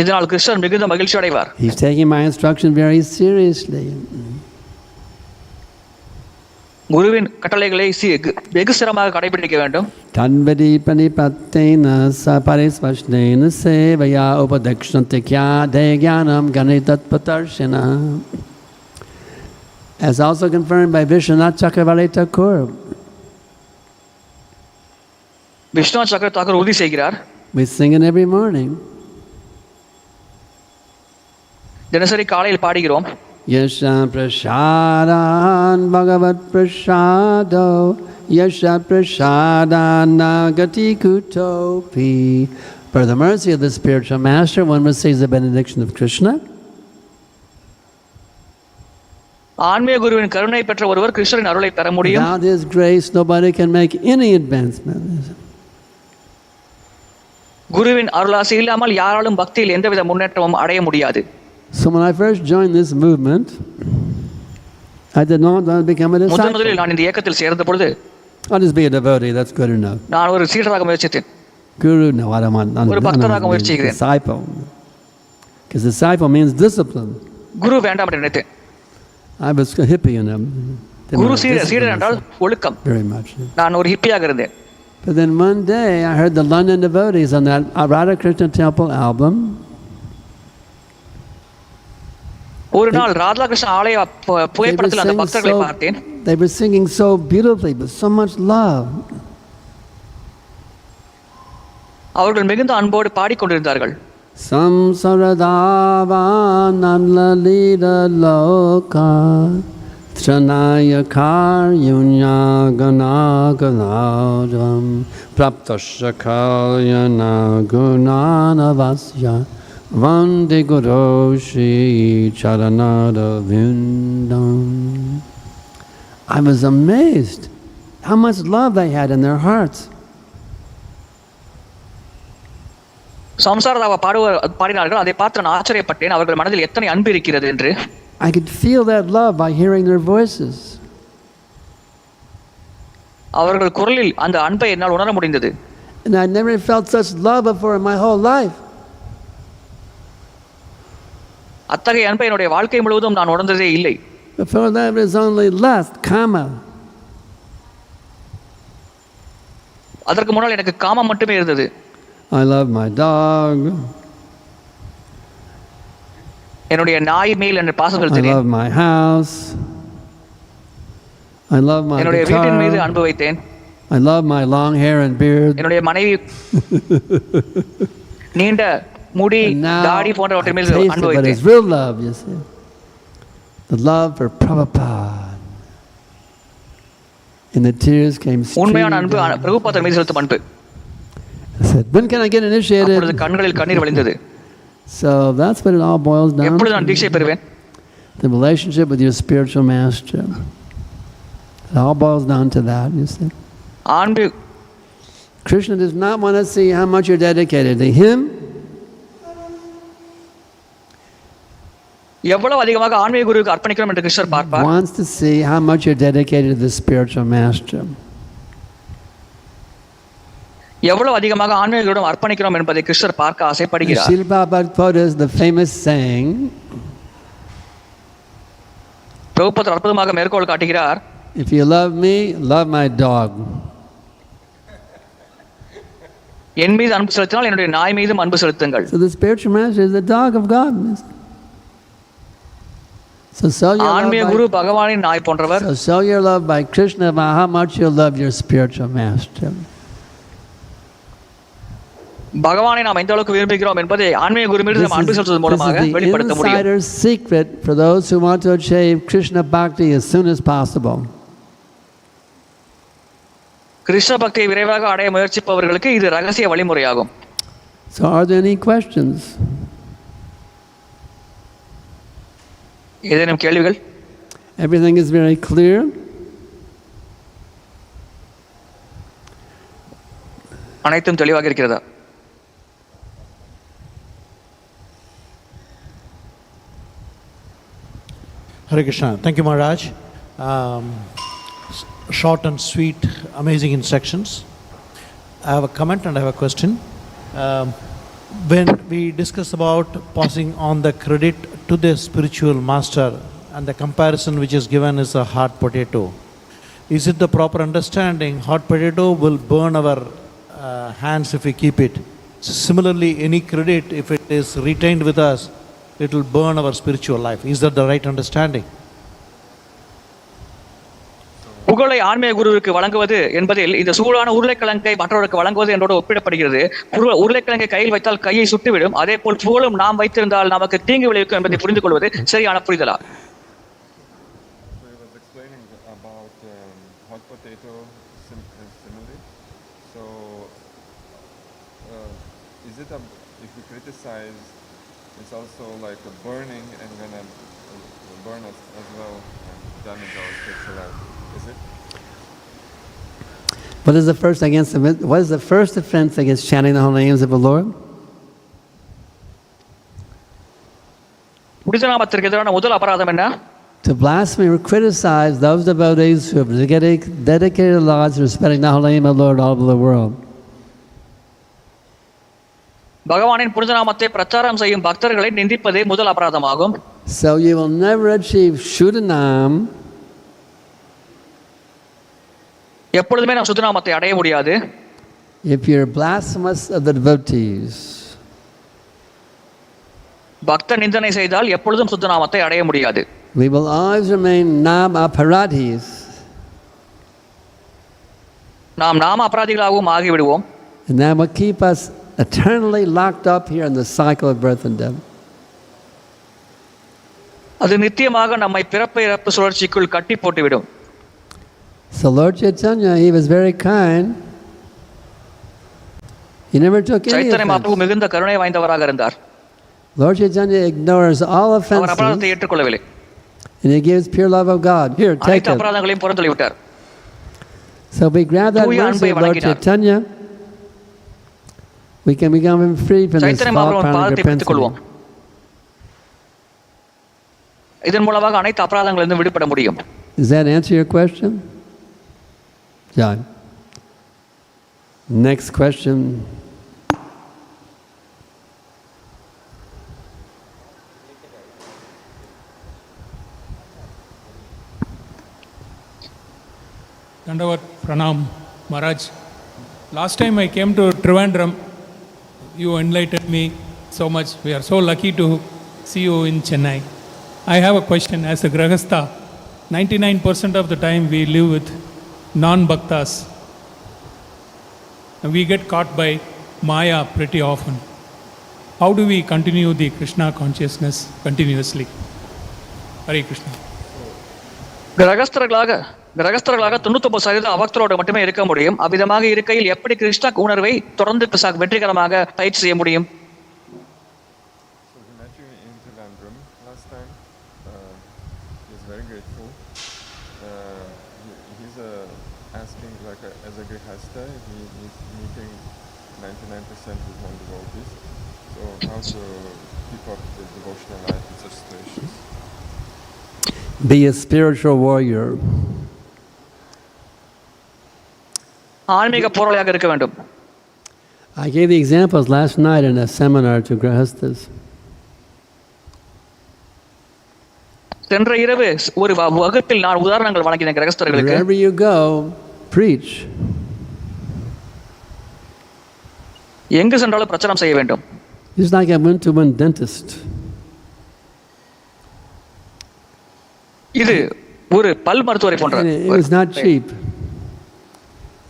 இதனால் கிருஷ்ணர் மிகுந்த மகிழ்ச்சி அடைவார். He's taking my instruction very seriously. குருவின் கட்டளைகளை வெகு சிரமமாக கடைபிடிக்க வேண்டும். Tanvadi panipattena saparisvashnena sevaya upadakshantya degyanam ganitat patarshina. As also confirmed by Vṛṣṇi Thakur. Vishnu சக்கர தாக்கூர் உறுதி செய்கிறார். We sing it every morning. தினசரி காலையில் பாடுகிறோம். Yasha prasadan bhagavat prasado, yasha prasadan nagati kutopi. For the mercy of the spiritual master, one must say the benediction of Krishna. ஆன்மீக குருவின் கருணை பெற்ற ஒருவர் கிருஷ்ணரின் அருளை பெற முடியும். Without his grace, nobody can make any advancement. குருவின் அருளாசி இல்லாமல் யாராலும் பக்தியில் எந்தவித முன்னேற்றமும் அடைய முடியாது. So when I first joined this movement, I did not want to become a disciple. முதலில் நான் இந்த இயக்கத்தில் சேர்ந்த பொழுது I'll just be a devotee, that's good enough. நான் ஒரு சீடராக முயற்சித்தேன். Guru, no, I don't want ஒரு பக்தராக முயற்சிக்கிறேன். Disciple. Because disciple means discipline. குரு வேண்டாம் என்று நினைத்தேன். I was a hippie in them. குரு சீடர் என்றால் ஒழுக்கம். Very much. நான் ஒரு ஹிப்பியாக இருந்தேன். But then one day I heard the London devotees on that Radha Krishna Temple album. ஒரு நாள் ராதா கிருஷ்ண ஆலய புகைப்படத்தில் அந்த பக்தர்களை பார்த்தேன். They were singing so beautifully with so much love. அவர்கள் மிகுந்த அன்போடு பாடிக்கொண்டிருந்தார்கள். Samsaradāvānandlalīla lokā Tranaya karyunya ganāganādam Praptasya kalyana gunānavasya Vande guroshi charanada vindam. I was amazed how much love they had in their hearts. சம்சாரதாவ பாடினார்கள். அதை பார்த்து நான் ஆச்சரியப்பட்டேன். அவர்கள் மனதில் எத்தனை அன்பு இருக்கிறது என்று. I could feel that love by hearing their voices. அவர்கள் குரலில் அந்த அன்பை என்னால் உணர முடிந்தது. And I never felt such love before in my whole life. அத்தகைய அன்பை என்னுடைய வாழ்க்கை முழுவதும் நான் உணர்ந்ததே இல்லை. Before that was only lust, kama. அதற்கு முன்னால் எனக்கு காமம் மட்டுமே இருந்தது. I love my dog. என்னுடைய நாய் மேல் என்று பாசம் I செலுத்தினேன். love my house. I love my என்னுடைய வீட்டின் மீது guitar. அன்பு வைத்தேன். I love my long hair and beard. என்னுடைய மனைவி நீண்ட முடி And now தாடி I போன்றவற்றின் மீது taste it, அன்பு but வைத்தேன். it's real love, you see. The love for Prabhupada. And the tears came உண்மையான streaming அன்பு down. பிரபுபாதர் மீது செலுத்தும் அன்பு. I said, when can I get அப்பொழுது initiated? கண்களில் கண்ணீர் வழிந்தது. So that's what it all boils down எப்பொழுது நான் to. தீட்சை பெறுவேன்? The relationship with your spiritual master. It all boils down to that, you see. அன்பு Krishna does not want to see how much you're dedicated to him. எவ்வளவு அதிகமாக ஆன்மீக குருவுக்கு அர்ப்பணிக்கிறோம் என்று கிருஷ்ணர் He பார்ப்பார். wants to see how much you're dedicated to the spiritual master. எவ்வளவு அதிகமாக ஆன்மீக குருவிடம் அர்ப்பணிக்கிறோம் என்பதை கிருஷ்ணர் பார்க்க ஆசைப்படுகிறார். Srila Prabhupada quotes the famous saying, பிரபுபாதர் அற்புதமாக மேற்கோள் காட்டுகிறார். if you love me, love my dog. என் மீது அன்பு செலுத்தினால் என்னுடைய நாய் மீதும் அன்பு செலுத்துங்கள். So the spiritual master is the dog of God. So ஆன்மீக குரு பகவானின் நாய் போன்றவர். show your love by Krishna about how much you love your spiritual master. பகவானை நாம் எந்த அளவுக்கு விரும்புகிறோம் என்பதை ஆன்மீக குரு மீது நாம் அன்பு செலுத்துவதன் மூலமாக This is வெளிப்படுத்த the முடியும். insider's secret for those who want to achieve Krishna Bhakti as soon as possible. Krishna பக்தியை விரைவாக அடைய முயற்சிப்பவர்களுக்கு இது ரகசிய வழிமுறையாகும். So are there any questions? ஏதேனும் கேள்விகள்? Everything is very clear. அனைத்தும் தெளிவாக இருக்கிறதா? Hare Krishna. Thank you, Maharaj. Short and sweet, amazing instructions. I have a comment and I have a question. When we discuss about passing on the credit to the spiritual master and the comparison which is given is a hot potato, is it the proper understanding hot potato will burn our hands if we keep it? Similarly, any credit, if it is retained with us, it will burn our spiritual life. Is that the right understanding? புகழை ஆன்மீக குருவுக்கு வழங்குவது என்பதில் இந்த சூடான உருளைக்கிழங்கை மற்றவருக்கு வழங்குவது என்றோடு ஒப்பிடப்படுகிறது. உருளைக்கிழங்கை கையில் வைத்தால் கையை சுட்டுவிடும். அதே போல் புகழும் நாம் வைத்திருந்தால் நமக்கு தீங்கு விளைவிக்கும் என்பதை புரிந்து கொள்வது சரியான புரிதலா? So, is it if we criticize, it's also like a burning and gonna burn us as well and damage our spiritual life? Is it? What is the first offense against chanting the holy names of the Lord? புனிதநாமத்திற்கு எதிரான முதல் அபராதம் என்ன? To blaspheme or criticize those devotees who have dedicated their lives to respecting the holy name of the Lord all over the world. பகவானின் புனிதநாமத்தை பிரச்சாரம் செய்யும் பக்தர்களை நிந்திப்பதே முதல் அபராதமாகும். So you will never achieve Shuddhanam எப்பொழுதுமே நாம் சுத்தநாமத்தை அடைய முடியாது if you're blasphemous of the devotees. பக்த நிந்தனை செய்தால் எப்பொழுதும் சுத்தநாமத்தை அடைய முடியாது. We will always remain nam-aparadhis. நாம் நாம அபராதிகளாகவும் ஆகிவிடுவோம். And that will keep us eternally locked up here in the cycle of birth and death. அது நித்தியமாக நம்மை பிறப்பு இறப்பு சுழற்சிக்குள் கட்டி போட்டுவிடும். So Lord Chaitanya, he was very kind. He never took any Chaitanya offense. Mahaprabhu மிகுந்த கருணை வாய்ந்தவராக இருந்தார். Lord Chaitanya ignores all அவர் offenses அபராதத்தை ஏற்றுக்கொள்ளவில்லை. and he gives pure love of God. Here, take அனைத்து it. அபராதங்களையும் புறந்தள்ளி விட்டார். So if we grab that தூய mercy அன்பை of Lord வழங்கினார். Chaitanya, we can become free from this Chaitanya false Mahaprabhu பாதத்தை பிடித்துக் கொள்வோம். propensity. இதன் மூலமாக அனைத்து அபராதங்களிலிருந்து விடுபட முடியும். Does that answer your question? John. Next question. Dandavat Pranam Maharaj. Last time I came to Trivandrum, you enlightened me so much. We are so lucky to see you in Chennai. I have a question. As a Grahastha, 99% of the time we live with non-bhaktas. And we get caught by Maya pretty often. How do we continue the Krishna consciousness continuously? Hare Krishna. கிரகஸ்தர்களாக 99% அபக்தரோடு மட்டுமே இருக்க முடியும். அவ்விதமாக இருக்கையில் எப்படி கிருஷ்ண உணர்வை தொடர்ந்து வெற்றிகரமாக பயிற்சி செய்ய முடியும்? Asking like as a Grihastha, he is meeting 99% with non-devotees. So how to keep up the devotional life in such situations? Be a spiritual warrior. ஆன்மீக போராளியாக இருக்க வேண்டும். I gave the examples last night in a seminar to Grahasthas. சென்ற இரவு ஒரு வகுப்பில் நான் உதாரணங்கள் வழங்கினேன் கிரகஸ்தர்களுக்கு. Wherever you go, preach. எங்கு சென்றாலும் பிரச்சாரம் செய்ய வேண்டும். Just like I went to one dentist. இது ஒரு பல் மருத்துவரை போன்ற. It was not cheap.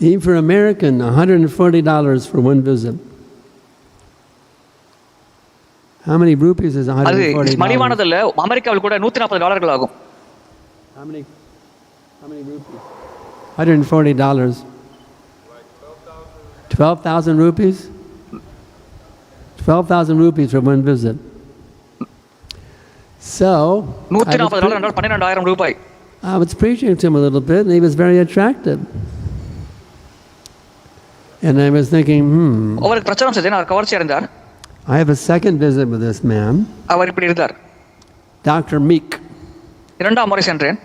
Even for American, $140 for one visit. How many rupees is $140? அது மலிவானதல்ல. அமெரிக்காவில் கூட $140 ஆகும். How many rupees? $140. 12,000 rupees? 12,000 rupees for one visit. So, $140 என்றால் 12,000 ரூபாய். I was preaching to him a little bit and he was very attractive. And I was thinking, அவருக்கு பிரச்சாரம் செய்தேன், அவர் கவர்ச்சியா இருந்தார். I have a second visit with this man. அவர் இப்படி இருந்தார். Dr. Meek. இரண்டாம் முறை சென்றேன்.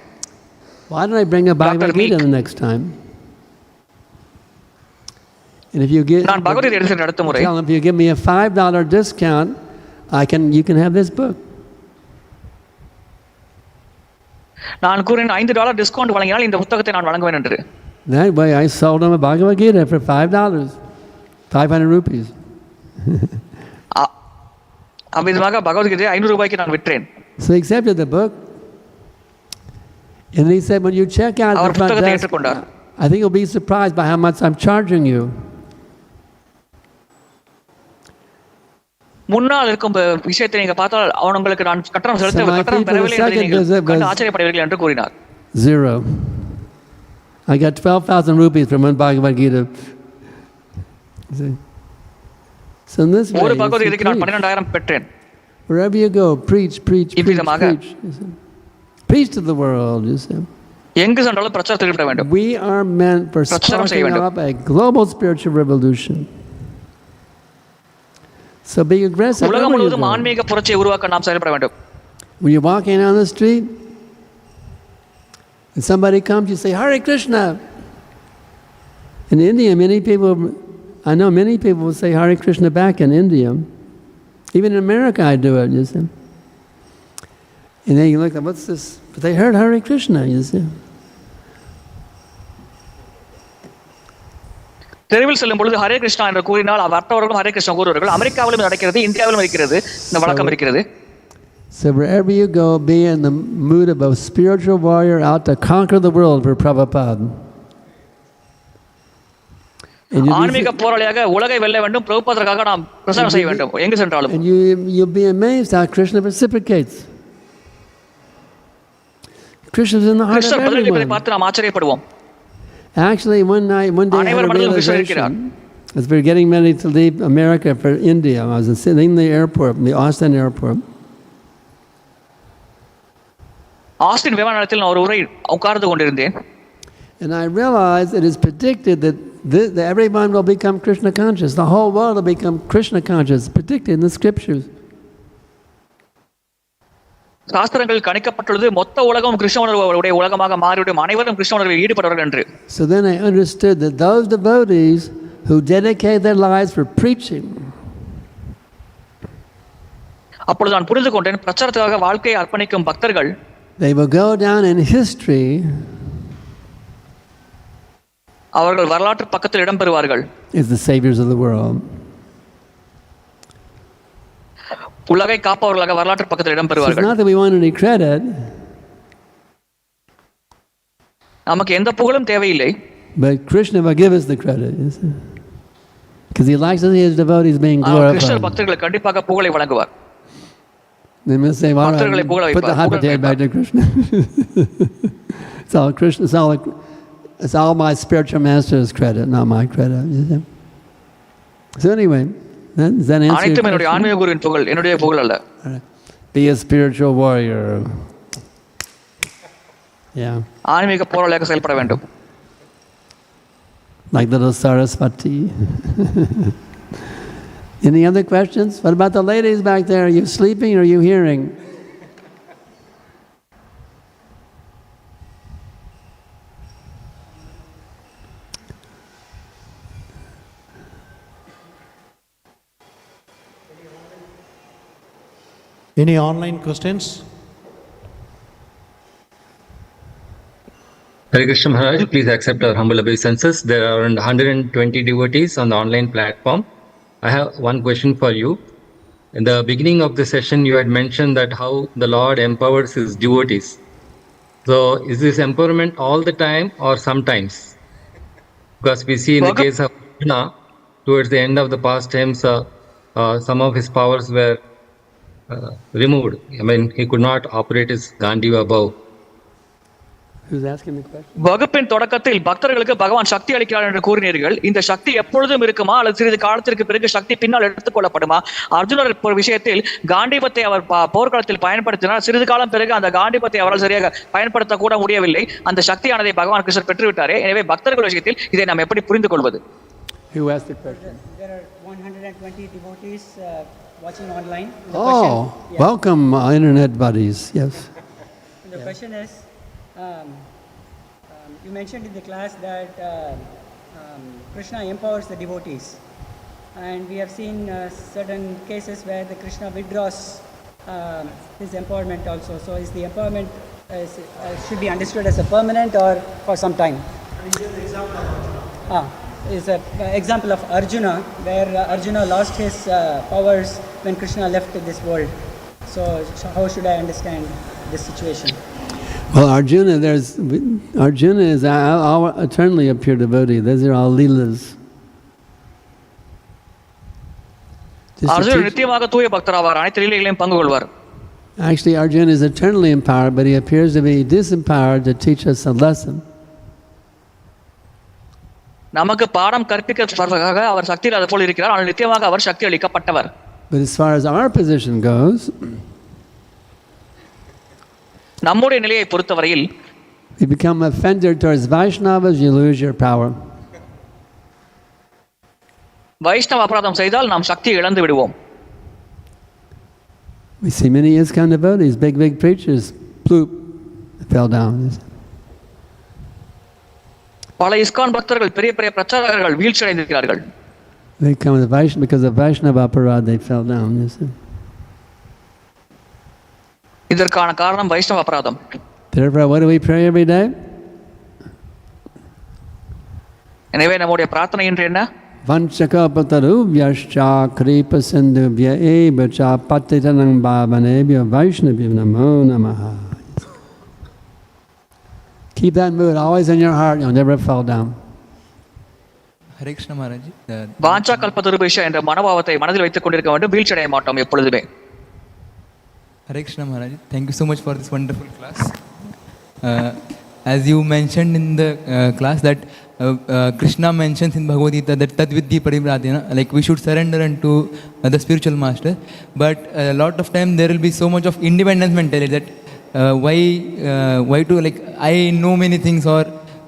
Why don't I bring a Bhagavad-gīta the next time? And if you get, நான் பகவத்கீதை எடுத்து அடுத்த முறை, tell him, if you give me a $5 discount, you can have this book. நான் கூறினேன் $5 டிஸ்கவுண்ட் வழங்கினால் இந்த புத்தகத்தை நான் வழங்குவேன் என்று. That way I sold him a Bhagavad-gīta for $5. 500 rupees. அவ்விதமாக பகவத்கீதை 500 ரூபாய்க்கு நான் விற்றேன். So he accepted the book. And he said, when you check out the front desk, I think you'll be surprised by how much I'm charging you. முன்னால் இருக்கும் விஷயத்தை நீங்க பார்த்தால் அவன் உங்களுக்கு நான் கட்டணம் பெறவில்லை என்று நீங்கள் ஆச்சரியப்படுவீர்கள் என்று கூறினார். 0. I got 12,000 rupees from one Bhagavad-gīta You see? So in this way, ஒரு you see, பகவத்கீதைக்கு நான் preach. 12,000 பெற்றேன். Wherever you go, preach, preach, preach, இவ்விதமாக preach. You see. Preach to the world, you see. எங்கு சென்றாலும் பிரச்சாரத்தை ஈடுபட வேண்டும். We are meant for பிரச்சாரம் செய்ய sparking வேண்டும். up a global spiritual revolution. So be aggressive உலகம் wherever you முழுவதும் go. ஆன்மீக புரட்சியை உருவாக்க நாம் செயல்பட வேண்டும். When you're walking down the street, and somebody comes, you say, Hare Krishna. In India, I know many people will say Hare Krishna back in India. Even in America, I do it, you see. And then you look at, what's this? But they heard Hare Krishna, you see. தெருவில் செல்லும் பொழுது ஹரே கிருஷ்ணா என்று கூறினால் மற்றவர்களும் ஹரே கிருஷ்ணா கூறுவார்கள். அமெரிக்காவிலும் நடக்கிறது, இந்தியாவிலும் இருக்கிறது, இந்த வழக்கம் இருக்கிறது. So wherever you go, be in the mood of a spiritual warrior out to conquer the world for Prabhupada. ஆன்மீக போராளியாக உலகை வெல்ல வேண்டும், பிரபுபாதருக்காக நாம் பிரசாரம் செய்ய வேண்டும் எங்கு சென்றாலும். And you'll be amazed how Krishna reciprocates. Krishna's in the heart of கிருஷ்ணர் பதிலளிப்பதை everyone. பார்த்து நாம் ஆச்சரியப்படுவோம். Actually, one day I had a realization. As we were getting ready to leave America for India, I was sitting in the airport, the Austin airport. Austin விமான நிலையத்தில் நான் ஒரு உரை உட்கார்ந்து கொண்டிருந்தேன். And I realized it is predicted that everyone will become Krishna conscious. The whole world will become Krishna conscious. Predicted in the scriptures. சாஸ்திரங்கள் கணிக்கப்பட்டுள்ளது, மொத்த உலகம் கிருஷ்ண உணர்வுடைய உலகமாக மாறிவிடும், அனைவரும் கிருஷ்ண உணர்வில் ஈடுபடுவார்கள் என்று. So then I understood that those devotees who dedicate their lives for preaching, அப்பொழுது நான் புரிந்து கொண்டேன், பிரச்சாரத்துக்காக வாழ்க்கையை அர்ப்பணிக்கும் பக்தர்கள் they will go down in history அவர்கள் வரலாற்று பக்கத்தில் இடம் பெறுவார்கள் as the saviors of the world. உலகை காப்பவர்களாக வரலாற்று பக்கத்தில் இடம் So it's பெறுவார்கள். not that we want any credit, நமக்கு எந்த புகழும் தேவையில்லை. but Krishna will give us the credit, because he likes to see his devotees being ஆனால் கிருஷ்ணர் glorified. பக்தர்களுக்கு கண்டிப்பாக புகழை வழங்குவார். They must say, well, பக்தர்களை புகழ put the வைப்பார், habitat back to Krishna. It's all Krishna. It's all my spiritual master's credit, not my credit. You see? So anyway, does that answer your அனைத்தும் என்னுடைய question? ஆன்மீக குருவின் புகழ், என்னுடைய புகழ் அல்ல. Be a spiritual warrior. Yeah. ஆன்மீக போராளியாக செயல்பட வேண்டும். Like little Saraswati. Any other questions? What about the ladies back there? Are you sleeping or are you hearing? Any online questions? Hare Krishna Maharaj, please accept our humble obeisances. There are around 120 devotees on the online platform. I have one question for you. In the beginning of the session, you had mentioned that how the Lord empowers his devotees. So, is this empowerment all the time or sometimes? Because we see in the case of Kṛṣna, towards the end of the past times, some of his powers were removed. I mean, he could not operate his Gandiva bow. Who's asking the question? வகுப்பின் தொடக்கத்தில் பக்தர்களுக்கு பகவான் சக்தி அளிக்கிறார் என்று கூறினீர்கள். இந்த சக்தி எப்பொழுதும் இருக்குமா அல்லது சிறிது காலத்திற்கு பிறகு சக்தி பின்னால் எடுத்துக் கொள்ளப்படுமா? அர்ஜுனர் விஷயத்தில் காண்டிபத்தை அவர் போர்க்களத்தில் பயன்படுத்தினார். சிறிது காலம் பிறகு அந்த காண்டிபத்தை அவரால் சரியாக பயன்படுத்த கூட முடியவில்லை. அந்த சக்தியானதை பகவான் கிருஷ்ணர் பெற்றுவிட்டாரே. எனவே பக்தர்கள் விஷயத்தில் இதை நாம் எப்படி புரிந்து கொள்வது? Who asked the question? There are 120 devotees watching online. Welcome, internet buddies. Yes. The question is, you mentioned in the class that Krishna empowers the devotees, and we have seen certain cases where the Krishna withdraws his empowerment also. So, is the empowerment should be understood as a permanent or for some time? Is an example of Arjuna, where Arjuna lost his powers when Krishna left this world. So, how should I understand this situation? Well, Arjuna is our eternally a pure devotee. Those are all leelas. Arjunan நித்தியமாக தூய பக்தராவார், அனைத்து லீலைகளையும் பங்கு கொள்வார். Actually, Arjuna is eternally empowered, but he appears to be disempowered to teach us a lesson. நமக்கு பாடம் கற்பிக்கிறதுக்காக அவர் சக்தியில் அது போல் இருக்கிறார். ஆனால் நித்தியமாக அவர் சக்தி அளிக்கப்பட்டவர். But as far as our position goes, நம்முடைய நிலையை பொறுத்தவரையில் you become offended towards Vaishnavas, you lose your power. வைஷ்ணவ அபராதம் செய்தால் நாம் சக்தியை இழந்து விடுவோம். We see many ISKCON devotees, big preachers, bloop, fell down. பல இஸ்கான் பக்தர்கள், பெரிய பிரச்சாரகர்கள் வீழ்ச்சி அடைந்திருக்கிறார்கள். They come with Vaishnava, because of Vaishnava aparad, they fell down. இதற்கான காரணம் வைஷ்ணவ அபராதம். Therefore, what do we pray every day? எனவே நம்முடைய பிரார்த்தனை இன்று என்ன? Vanchakapatarubhyascha kripa sindhubhya evacha patitanam bhavanebhya Vaishnavya namo namaha. Keep that mood always in your heart, you'll never fall down. Hare Krishna Maharaj. வாஞ்சா கல்பதருபேஷ என்ற மனோபாவத்தை மனதில் வைத்துக் கொண்டிருக்க வேண்டும். வீழ்ச்சி அடைய மாட்டோம் எப்பொழுதுமே. Hare Krishna Maharaj. Thank you so much for this wonderful class. As you mentioned in the class that Krishna mentions in Bhagavad Gita that tadvidhi parivratena, like we should surrender unto the spiritual master. But a lot of time there will be so much of independence mentality that why to, like, I know many things, or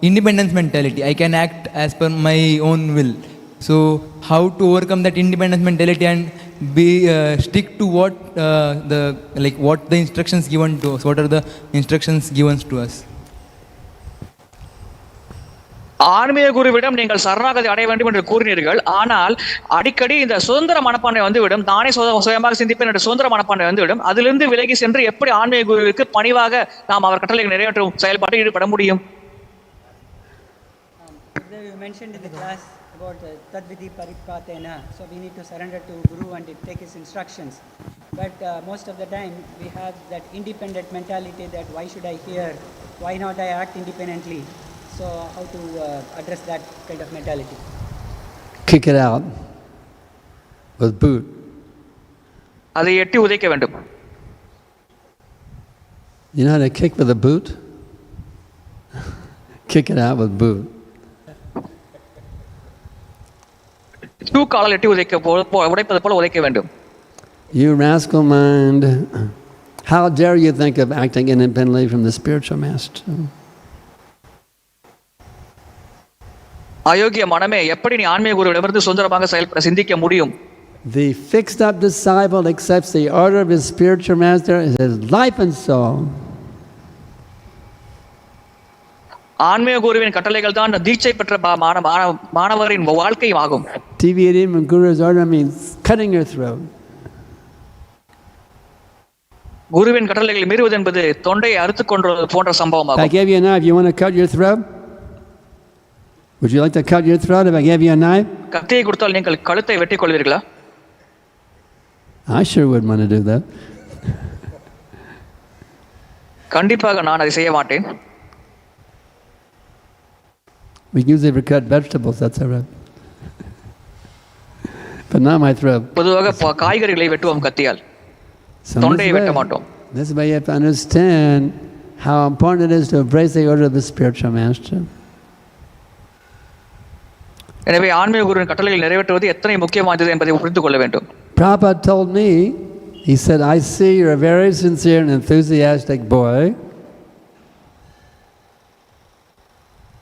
independence mentality, I can act as per my own will. So how to overcome that independence mentality and be stick to what the instructions given to us? What are the instructions given to us? ஆன்மீக குருவிடம் நீங்கள் சரணாகதி அடைய வேண்டும் என்று கூறினீர்கள். ஆனால் அடிக்கடி இந்த சுதந்திர மனப்பான்மை வந்துவிடும். நானே சுயமாக சிந்திப்பேன் என்ற சுதந்திர மனப்பான்மை வந்துவிடும். அதிலிருந்து விலகி சென்று எப்படி ஆன்மீக குருவிற்கு பணிவாக நாம் அவர் கட்டளைகளை நிறைவேற்றும் செயல்பாட்டில் ஈடுபட முடியும்? You mentioned in the class about tadvidhi paripratena, so we need to surrender to Guru and take his instructions. But most of the time we have that independent mentality that why should I hear, why not I act independently? So how to address that kind of mentality? Kick it out with boot. அதை எட்டி உதைக்க வேண்டும். You know how to kick with a boot? Kick it out with boot. காலால் எட்டி உடைப்பது போல உதைக்க வேண்டும். You rascal mind, how dare you think of acting independently from the spiritual master? அயோக்கிய மனமே, எப்படி நீ ஆன்மீக குருவிடமிருந்து சுதந்திரமாக சிந்திக்க முடியும்? The fixed up disciple accepts the order of his spiritual master as his life and soul. ஆன்மீக குருவின் கட்டளைகள் தான் தீட்சை பெற்ற மாணவரின் வாழ்க்கையும் ஆகும். Deviating from Guru's order means cutting your throat. குருவின் கட்டளைகளை மீறுவது என்பது தொண்டையை அறுத்துக் கொன்றது போன்ற சம்பவமாகும். I gave you a knife, you want to cut your throat? Would you like to cut your throat if I gave you a knife? கத்தியை கொடுத்தால் நீங்கள் கழுத்தை வெட்டிக் கொள்வீர்களா? I sure wouldn't want to do that. கண்டிப்பாக நான் அதை செய்ய மாட்டேன். We use it for cut vegetables, that's all right. But not my throat. பொதுவாக காய்கறிகளை வெட்டுவோம் கத்தியால். தொண்டையை வெட்ட மாட்டோம். This way you have to understand how important it is to embrace the order of the spiritual master. எனவே ஆன்மீக குருவின் கட்டளைகளை நிறைவேற்றுவது எத்தனை முக்கியமானது என்பதை புரிந்து கொள்ள வேண்டும். Prabhupada told me, he said, I see you're a very sincere and enthusiastic boy.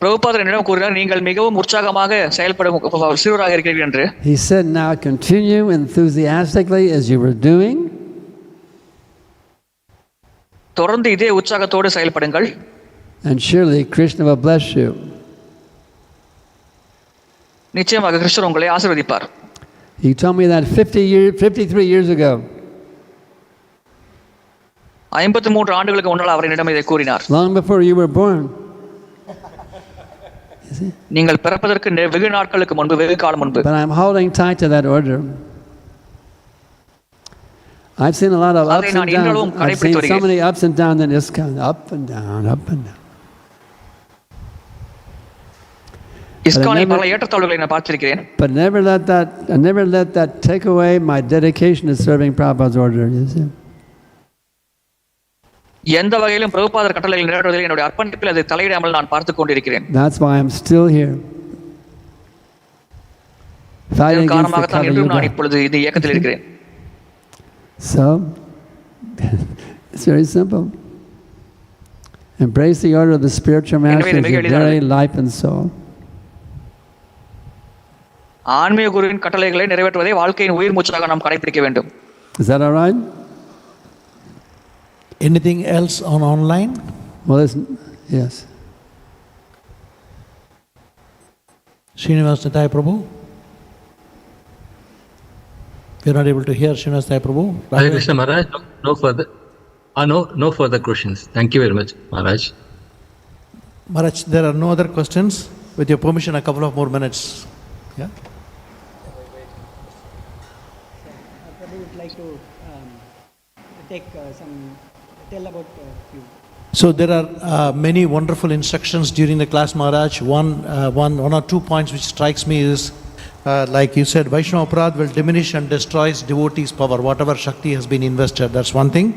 பிரபுபாதர் என்னிடம் கூறினார், நீங்கள் மிகவும் உற்சாகமாக செயல்படும் சிறுவராக இருக்கிறீர்கள் என்று. He said, now continue enthusiastically as you were doing. தொடர்ந்து இதே உற்சாகத்தோடு செயல்படுங்கள். And surely Krishna will bless you. நிச்சயமாக கிருஷ்ணர் உங்களை ஆசீர்வதிப்பார். He told me that 53 years ago. 53 ஆண்டுகளுக்கு முன்னால் அவர் என்னிடம் இதை கூறினார். Long before you were born. நீங்கள் பிறப்பதற்கு வெகு நாட்களுக்கு முன்பு, வெகு காலம் முன்பு. But I'm holding tight to that order. I've seen a lot of ups and downs. I've seen so many ups and downs in ISKCON. Up and down, up and down. இஸ்கானில் பல ஏற்றத்தாழ்வுகளை நான் பார்த்திருக்கிறேன். But never let that take away my dedication to serving Prabhupada's order. You see? எந்த வகையிலும் பிரபுபாதர் கட்டளைகளை நிறைவேற்றுவதில் என்னுடைய அர்ப்பணிப்பில் அதை தலையிடாமல் நான் பார்த்துக் கொண்டிருக்கிறேன். That's why I'm still here. Fighting இதன் against the காரணமாகத்தான் Kali இன்றும் நான் Yuga. இப்பொழுது இந்த இயக்கத்தில் இருக்கிறேன். So, it's very simple. Embrace the order of the spiritual master as your very life and soul. ஆன்மீக குருவின் கட்டளைகளை நிறைவேற்றுவதை வாழ்க்கையின் உயிர் மூச்சாக நாம் கடைபிடிக்க வேண்டும். Is that all right? Anything else on online? Well, yes. Srinivas Nitai Prabhu? You're not able to hear Srinivas Nitai Prabhu? Hare Krishna Maharaj, no further questions. Thank you very much, Maharaj. Maharaj, there are no other questions. With your permission, a couple of more minutes. Yeah? Prabhu would like to tell about you. So there are many wonderful instructions during the class, Maharaj. One or two points which strikes me is, like you said, Vaishnava Aparadha will diminish and destroys devotees' power, whatever Shakti has been invested. That's one thing.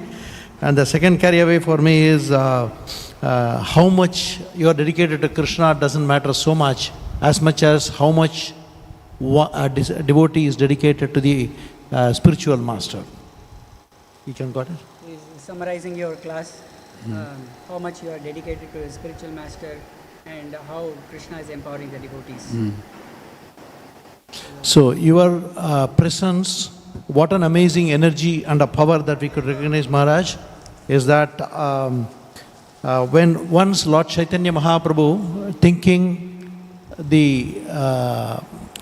And the second carry away for me is how much you are dedicated to Krishna doesn't matter so much as how much a devotee is dedicated to the spiritual master. You can got it? He's summarizing your class, how much you are dedicated to the spiritual master and how Krishna is empowering the devotees. So your presence, what an amazing energy and a power that we could recognize, Maharaj, is that when once Lord Chaitanya Mahaprabhu, thinking the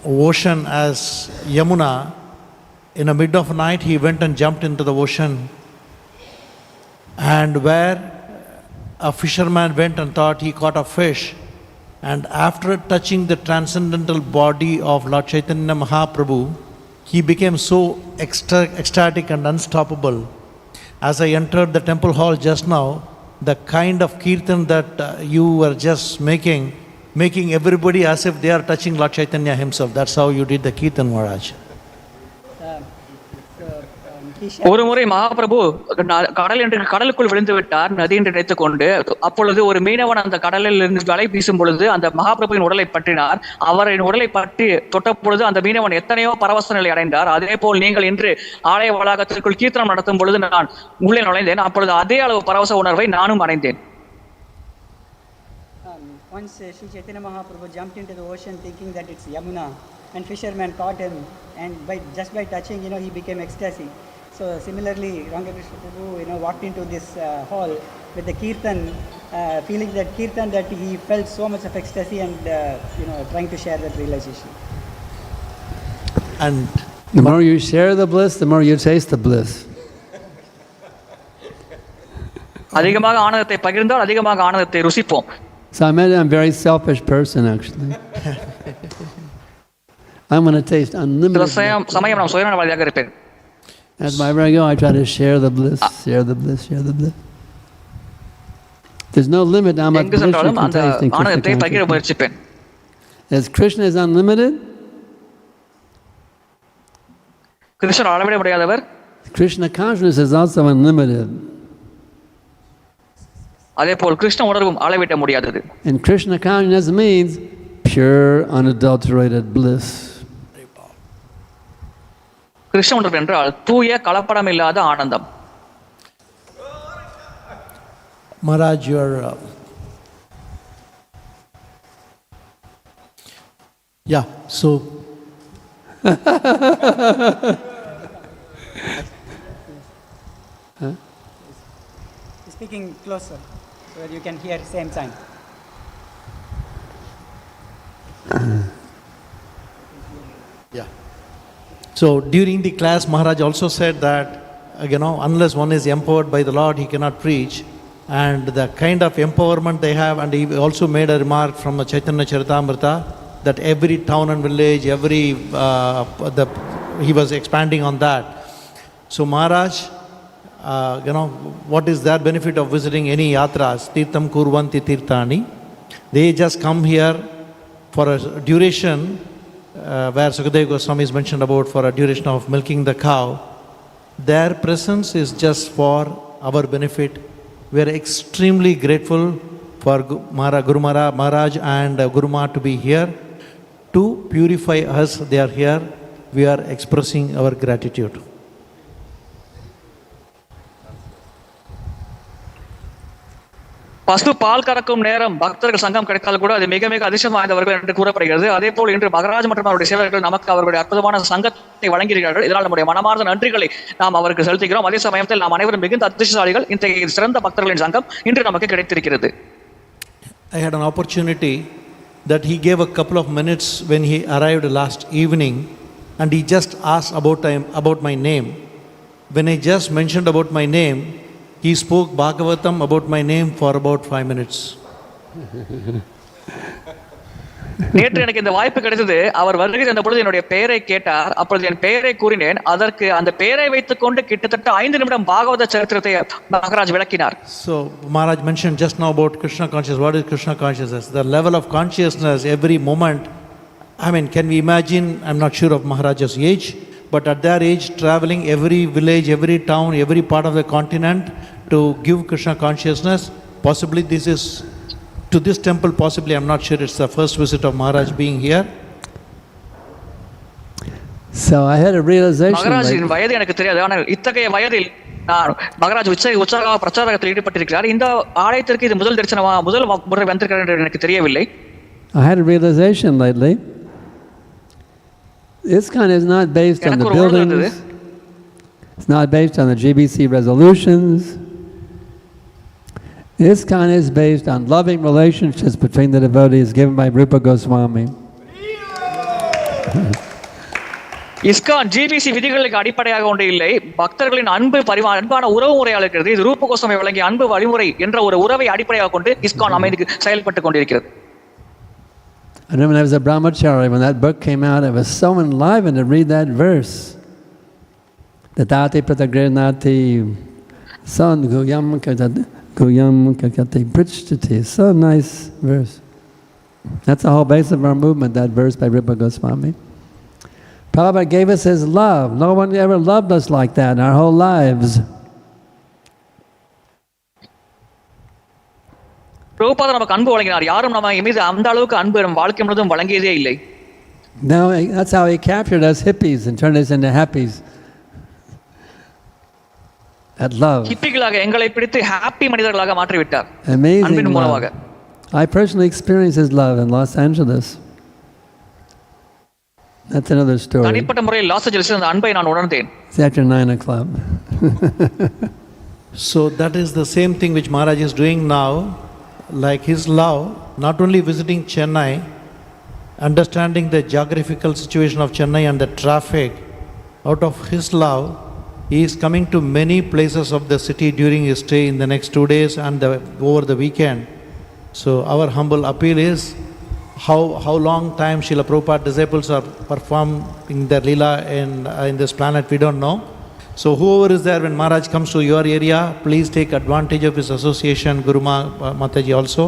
ocean as Yamuna, in the mid of night he went and jumped into the ocean, and where a fisherman went and thought he caught a fish, and after touching the transcendental body of Lord Chaitanya Mahaprabhu, he became so ecstatic and unstoppable. As I entered the temple hall just now, the kind of kirtan that you were just making everybody as if they are touching Lord Chaitanya himself. That's how you did the kirtan, Maharaj. ஒரு முறை மகாபிரபு கடலுக்குள் விழுந்து விட்டார், நதி என்று நினைத்துக் கொண்டு. அப்பொழுது ஒரு மீனவன் அந்த கடலில் இருந்து வலை வீசும் பொழுது அந்த மகாபிரபுவின் உடலை பற்றினார். அவரின் உடலை பற்றி தொட்ட பொழுது அந்த மீனவன் எத்தனையோ பரவச நிலை அடைந்தார். அதே போல் நீங்கள் இன்று ஆலய வளாகத்திற்குள் கீர்த்தனம் நடத்தும் பொழுது நான் உள்ளே நுழைந்தேன். அப்பொழுது அதே அளவு பரவச உணர்வை நானும் அடைந்தேன். Once Sri Chaitanya Mahaprabhu jumped into the ocean thinking that it's Yamuna, and fisherman caught him, and just by touching, he became ecstasy. So similarly, Rangakṛṣna Prabhu, walked into this hall with the kirtan, feeling that kirtan, that he felt so much of ecstasy and trying to share that realization. And the more you share the bliss, the more you taste the bliss. அதிகமாக ஆனந்தத்தை பகிர்ந்தால் அதிகமாக ஆனந்தத்தை ருசிப்போம். So I'm a very selfish person, actually. I want to taste unlimited. சமயம் நான் சுயநலவாதியாக இருப்பேன். As wherever I go, I try to share the bliss, share the bliss, share the bliss. There's no limit how much bliss you can taste in Krishna consciousness. As Krishna is unlimited, Krishna consciousness is also unlimited. அதே போல் கிருஷ்ண உணர்வும் அளவிட முடியாதது. And Krishna consciousness means pure, unadulterated bliss. Krishna உணர்வு என்றால் தூய கலப்படம் இல்லாத ஆனந்தம். Maharaj, your so Speaking closer so that you can hear same time. So during the class, Maharaj also said that, unless one is empowered by the Lord, he cannot preach. And the kind of empowerment they have, and he also made a remark from the Chaitanya Charitamrita that every town and village, he was expanding on that. So Maharaj, what is their benefit of visiting any yatras? Tirtam kurvanti tirtani. They just come here for a duration, where Sukadeva Goswami is mentioned about for a duration of milking the cow. Their presence is just for our benefit. We are extremely grateful for Guru Maharaj and Guru Ma to be here to purify us, they are here. We are expressing our gratitude. பசு பால் கறக்கும் நேரம் பக்தர்கள் சங்கம் கிடைத்தால் கூட அது மிக மிக அதிர்ஷ்டம் வாய்ந்தவர்கள் என்று கூறப்படுகிறது. அதே போல் இன்று மகராஜ் மற்றும் அவருடைய சேவர்கள் நமக்கு அவர்களுடைய அற்புதமான சங்கத்தை வழங்கியிருக்கிறார்கள். இதனால் நம்முடைய மனமார்ந்த நன்றிகளை நாம் அவருக்கு செலுத்துகிறோம். அதே சமயத்தில் நாம் அனைவரும் மிகுந்த அதிர்ஷ்டசாலிகள். இன்றைய சிறந்த பக்தர்களின் சங்கம் இன்று நமக்கு கிடைத்திருக்கிறது. I had an opportunity that he gave a couple of minutes when he arrived last evening, and he just asked about my name. When I just mentioned about my name, he spoke Bhagavatam about my name for about 5 minutes. நேற்று எனக்கு இந்த வாய்ப்பு கிடைத்தது. அவர் வருகை தந்த பொழுது என்னுடைய பெயரை கேட்டார். அப்பொழுது என் பெயரை கூறினேன். அதற்கு அந்த பெயரை வைத்துக் கொண்டு கிட்டத்தட்ட 5 நிமிடம் பாகவத சரித்திரத்தை மகாராஜ் விளக்கினார். So Maharaj mentioned just now about Krishna consciousness. What is Krishna consciousness? The level of consciousness every moment. I mean, can we imagine? I'm not sure of Maharaj's age, but at their age, traveling every village, every town, every part of the continent to give Krishna consciousness. Possibly this is to this temple, possibly, I'm not sure, it's the first visit of Maharaj being here. So I had a realization. மகாராஜின் வயது எனக்கு தெரியாது. ஆனால் இத்தகைய வயதில் மகாராஜ் உற்சாக பிரச்சாரத்தில் ஈடுபட்டிருக்கிறார். இந்த ஆலயத்திற்கு இது முதல் தரிசனமா, முதல் முறை வந்திருக்கிறார் என்று எனக்கு தெரியவில்லை. I had a realization lately. This kind is not based on the buildings. It's not based on the GBC resolutions. This kind is based on loving relationships between the devotees given by Rupa Goswami. ISKCON GBC விதிகளுக்கு அடிப்படையாக ஒன்று இல்லை. பக்தர்களின் அன்பான உறவு முறையாக இருக்கிறது. இது ரூப கோஸ்வாமி வழங்கிய அன்பு வழிமுறை என்ற ஒரு உறவை அடிப்படையாக கொண்டு இஸ்கான் அமைதி செயல்பட்டுக் கொண்டிருக்கிறது. I remember when I was a brahmachari, when that book came out, it was so enlivened to read that verse. Tatati pratagrenati san guyam kakati pritchtati. So nice verse. That's the whole base of our movement, that verse by Rupa Goswami. Prabhupada gave us his love. No one ever loved us like that in our whole lives. Prabhupada நமக்கு அன்பு வழங்கினார். யாரும் நம்ம மீது அந்த அளவுக்கு அன்பு நம் வாழ்க்கை முழுவதும் வழங்கியதே இல்லை. Now that's how he captured us hippies and turned us into happies. That love. ஹிப்பிகளாக எங்களை பிடித்து ஹாப்பி மனிதர்களாக மாற்றி விட்டார். Amazing அன்பின் மூலமாக. I personally experienced his love in Los Angeles. That's another story. தனிப்பட்ட முறையில் லாஸ் ஏஞ்சல்ஸில் அந்த அன்பை நான் உணர்ந்தேன். It's after 9 o'clock. So that is the same thing which Maharaj is doing now. Like his love, not only visiting Chennai, understanding the geographical situation of Chennai and the traffic, out of his love, he is coming to many places of the city during his stay in the next 2 days and over the weekend. So our humble appeal is, how long time Srila Prabhupada disciples are performing their Leela in this planet, we don't know. So whoever is there when Maharaj comes to your area, please take advantage of his association, Guru Mataji also.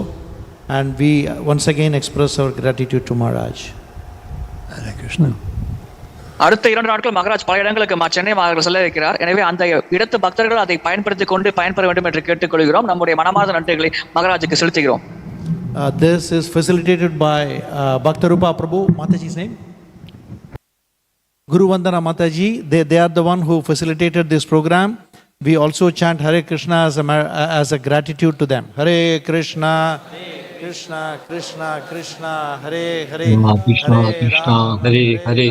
And we once again express our gratitude to Maharaj. Hare Krishna. அடுத்த 2 நாட்கள் மகாராஜ் பல இடங்களுக்கு சென்னை மாநகர் செல்ல இருக்கிறார். எனவே அந்த இடத்து பக்தர்கள் அதை பயன்படுத்திக் கொண்டு பயன்பெற வேண்டும் என்று கேட்டுக்கொள்கிறோம். நம்முடைய மனமார்ந்த நன்றிகளை மகாராஜுக்கு செலுத்துகிறோம். This is facilitated by Bhaktarupa Prabhu, Mataji's name? Guru Vandana Mataji, they are the one who facilitated this program. We also chant Hare Krishna as a gratitude to them. Hare Krishna, Krishna Krishna Krishna, Hare Hare, Krishna Krishna, Hare Hare,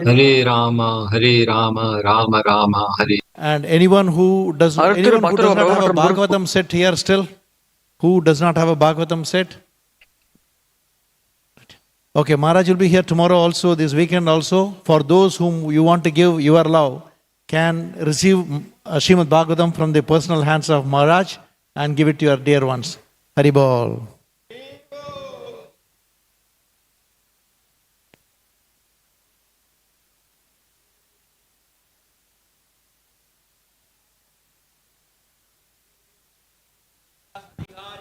Hare Rama, Hare Rama, Rama Rama, Hare. And anyone who does not have a Bhagavatam set here still? Who does not have a Bhagavatam set? Okay, Maharaj will be here tomorrow also, this weekend also. For those whom you want to give your love, can receive Srimad-Bhagavatam from the personal hands of Maharaj and give it to your dear ones. Hari Bol.